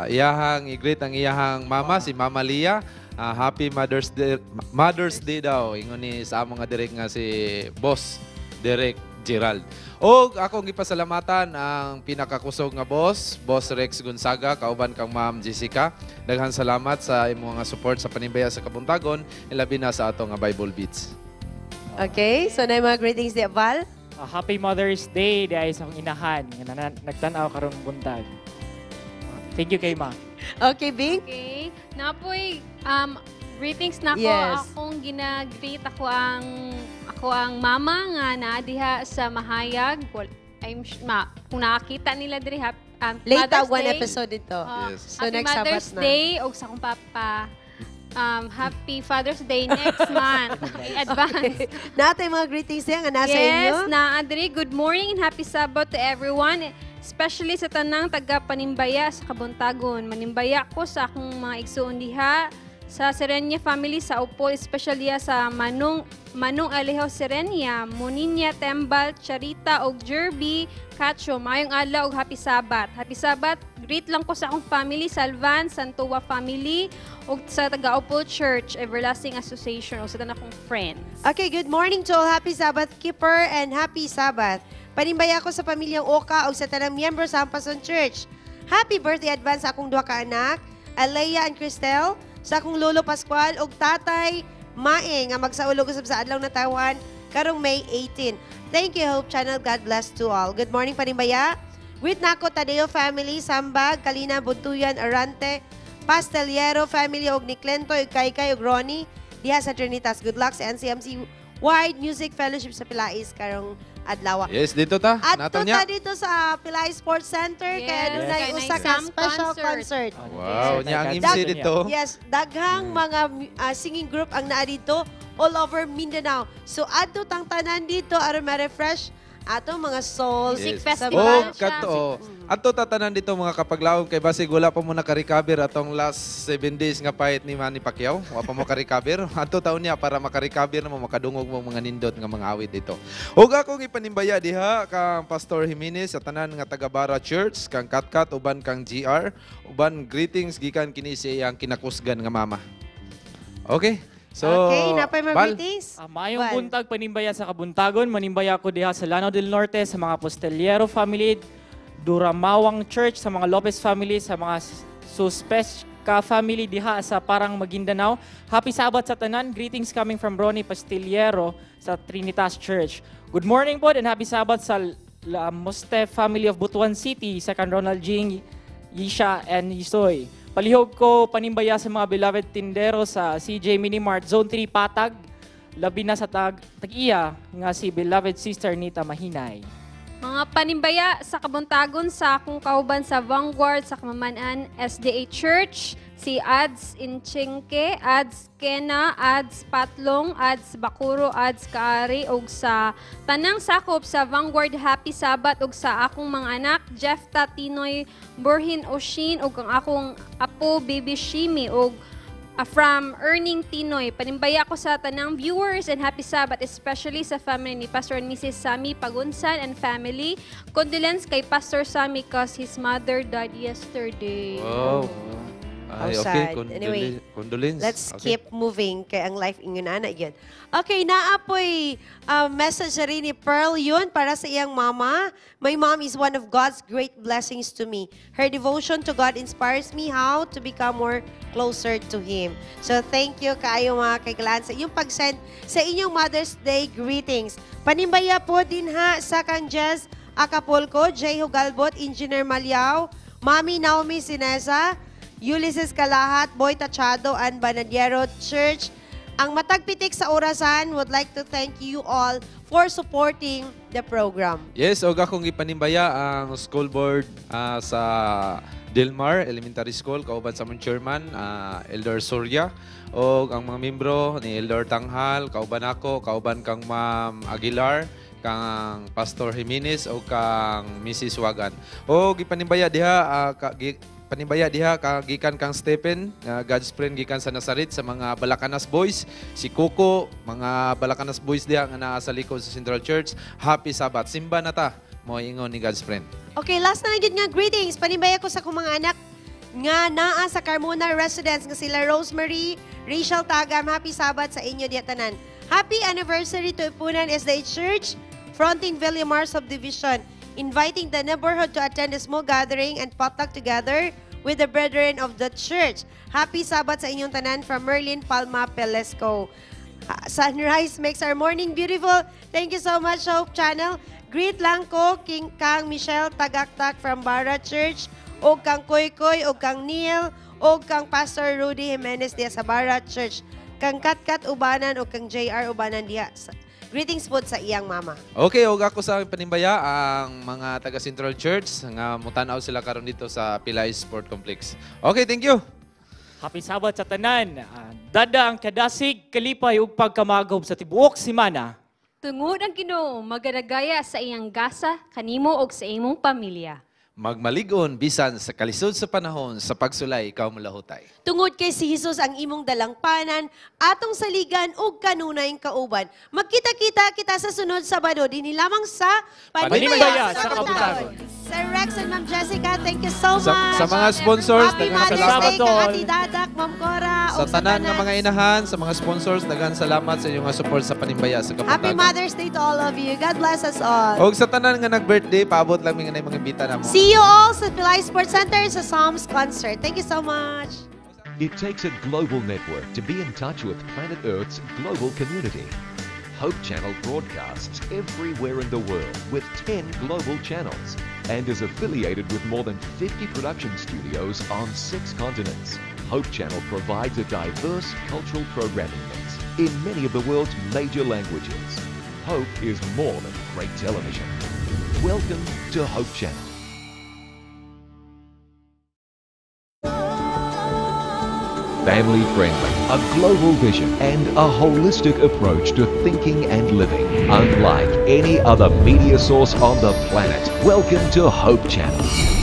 iyahang i-greet ang iyahang mama, si Mama Lia. Happy Mother's Day daw. Ingon ni sa among nga direct nga si Boss Derek Gerald. O akong gipasalamatan ang pinakakusog nga boss, Boss Rex Gonzaga, kauban kang Ma'am Jessica. Daghang salamat sa imong nga support sa panibaya sa Kabuntagon, ilabi na sa ato nga Bible Beats. Okay, so na yung mga greetings di Val. Happy Mother's Day di ay sa akong inahan nga nagtanaw karong buntag. Thank you kay Ma. Okay, Bing. Okay. Napoy, greetings na ko. Yes. Akong gina-greet ako ang mama nga naadiha sa Mahayag. Well, kung nakakita nila diri Late Mother's one Day. episode ito. Yes. So Happy next Mother's Sabat na. Day o sa akong papa. Happy Father's Day next month. In advance. Natay mga greetings niya nga nasa inyo. Yes, na Adri, good morning and happy Sabbath to everyone. Especially sa tanang taga-Panimbaya sa Kabuntagon. Manimbaya ko sa akong mga igsuon diha sa Serenia family sa Upol, especially sa Manong Alejo Serenia, Muninya, Tembal, Charita, og Jerby, Cacho, mayong adlaw og happy Sabbath. Happy Sabbath. Greet lang ko sa akong family, Salvan, Santua family, og sa taga-Upol Church, Everlasting Association, o sa tanang akong friends. Okay, good morning to all. Happy Sabbath, Keeper, and happy Sabbath. Panimbaya ko sa pamilyang Oka o sa tanang miyembro sa Hampason Church. Happy birthday advance sa akong duha ka anak, Alea and Cristel, sa akong lolo Pascual og tatay Mae nga magsaulog usab sa adlaw na tawan karong May 18. Thank you, Hope Channel. God bless to all. Good morning, Panimbaya. Greet nako Tadeo family, Sambag, Kalina, Buntuyan, Arante, Pastelero family og ni Clento, og Kaykay, og Ronnie, diha sa Trinitas. Good luck sa NCMC Wide Music Fellowship sa Pilais karong adlaw. Yes, dito ta. At Nato tuta niya. dito sa Pilay Sports Center, kaya doon ay usa ka special concert. Wow, niya ang Dag- MC dito. Yes, daghang mga singing group ang naa dito all over Mindanao. So adto tang tanan dito aron ma-refresh atong mga souls sa Oh, bunch. kato. Ato tatanan dito mga kapaglaom kay basig wala pa mo naka-recover atong last 7 days nga fight ni Manny Pacquiao. Wa pa mo ka-recover. Ato taon niya para maka-recover na mo makadungog mo mga nindot nga mga awit dito. Ug akong ipanimbaya diha kang Pastor Jimenez sa tanan nga taga Bara Church, kang Katkat uban kang GR, uban greetings gikan kini sa iyang kinakusgan nga mama. Okay? So, Okay, napay mga Val. greetings. Mayong Val. buntag panimbaya sa Kabuntagon, manimbaya ko diha sa Lanao del Norte sa mga Posteliero family, Duramawang Church sa mga Lopez family, sa mga Suspesca family diha sa Parang Maguindanao. Happy Sabat sa tanan. Greetings coming from Ronnie Posteliero sa Trinitas Church. Good morning po and happy Sabat sa Moste family of Butuan City sa kan Ronald Jing, Yisha and Yisoy. Palihog ko panimbaya sa mga beloved tindero sa CJ Minimart Zone 3 Patag, labi na sa tag-iya nga si beloved sister Nita Mahinay. Mga panimbaya sa Kabuntagon sa akong kauban sa Vanguard sa Kamaman-an SDA Church, si Ads Inchenke, Ads Kena, Ads Patlong, Ads Bakuro, Ads Kaari, ug sa tanang sakop sa Vanguard Happy Sabat, ug sa akong mga anak, Jeff Tatinoy, Borhin Oshin, ug ang akong apo, Baby Shimi, ug from Earning Tinoy. Panimbaya ko sa tanang viewers and happy Sabat, especially sa family ni Pastor and Mrs. Sammy Pagunsan and family. Condolence kay Pastor Sammy cause his mother died yesterday. Wow. Ay, How okay. sad. Anyway, Condolence. let's Okay. keep moving kay ang life ingon ana yun. Okay, naapoy message na rin ni Pearl yun para sa iyang mama. My mom is one of God's great blessings to me. Her devotion to God inspires me how to become more closer to Him. So thank you kaayo mga kaigalan sa inyong pag-send sa inyong Mother's Day greetings. Panimbaya po din ha sa kang Jess Acapulco, Jay Hugalbot, Engineer Malyao, Mami Naomi Sinesa, Ulysses Kalahat, Boy Tachado, and Banadiero Church. Ang matagpitik sa orasan would like to thank you all for supporting the program. Yes, og akong ipanimbaya ang school board sa Delmar Elementary School, kauban sa mong chairman, Elder Surya, og ang mga membro ni Elder Tanghal, kauban ako, kauban kang Ma'am Aguilar, kang Pastor Jimenez o kang Mrs. Wagan. Og ipanimbaya diha panibaya diha gikan kang Stephen, God's friend gikan sa Nazaret sa mga Balakanas Boys, si Coco, mga Balakanas Boys diha nga naa sa likod sa Central Church. Happy Sabat. Simba na ta mo ingon ni God's friend. Okay, last na lang nga greetings. Panibaya ko sa akong mga anak nga naa sa Carmona Residence nga sila Rosemary, Rachel Tagam. Happy Sabat sa inyo diha tanan. Happy anniversary to Ipunan SDA Church, fronting Villamar Subdivision, inviting the neighborhood to attend a small gathering and potluck together with the brethren of the church. Happy Sabat sa inyong tanan from Merlin Palma Pelesco. Sunrise makes our morning beautiful. Thank you so much, Hope Channel. Greet lang ko kang Michelle Tagaktak from Bara Church, o kang Koy-Koy, o kang Neil, o kang Pastor Rudy Jimenez diya sa Bara Church, kang Katkat Ubanan, o kang JR Ubanan diya. Greetings po sa iyang mama. Okay, og ako sa panimbaya ang mga taga Central Church nga mutanaw sila karon dito sa Pilay Sport Complex. Okay, thank you. Happy Sabat sa tanan. Dada ang kadasig, kalipay ug pagkamagaw sa tibuok simana. Tungod ang Ginoo magadagaya sa iyang gasa kanimo og sa imong pamilya. Magmaligon bisan sa kalisod sa panahon sa pagsulay ikaw mulahutay. Tungod kay si Jesus ang imong dalangpanan, atong saligan ug kanunayng kauban. Magkita-kita kita sa sunod Sabado dinhi lamang sa Panimaya sa Kabuntagon. Sir Rex and Ma'am Jessica, thank you so much. Sa mga sponsors, Happy daghang Mother's salamat Day kay Ate Dadak, Ma'am Cora, sa tanan ng mga inahan, sa mga sponsors, daghang salamat sa inyong support sa Panimbaya sa Kabuntagon. Happy Mother's Day to all of you. God bless us all. Og sa tanan nga nag-birthday, paabot lang nga na mga bita na mo. See you all sa Pilay Sports Center sa Psalms Concert. Thank you so much. It takes a global network to be in touch with planet Earth's global community. Hope Channel broadcasts everywhere in the world with 10 global channels and is affiliated with more than 50 production studios on 6 continents. Hope Channel provides a diverse cultural programming mix in many of the world's major languages. Hope is more than great television. Welcome to Hope Channel. family-friendly, a global vision, and a holistic approach to thinking and living. Unlike any other media source on the planet, welcome to Hope Channel.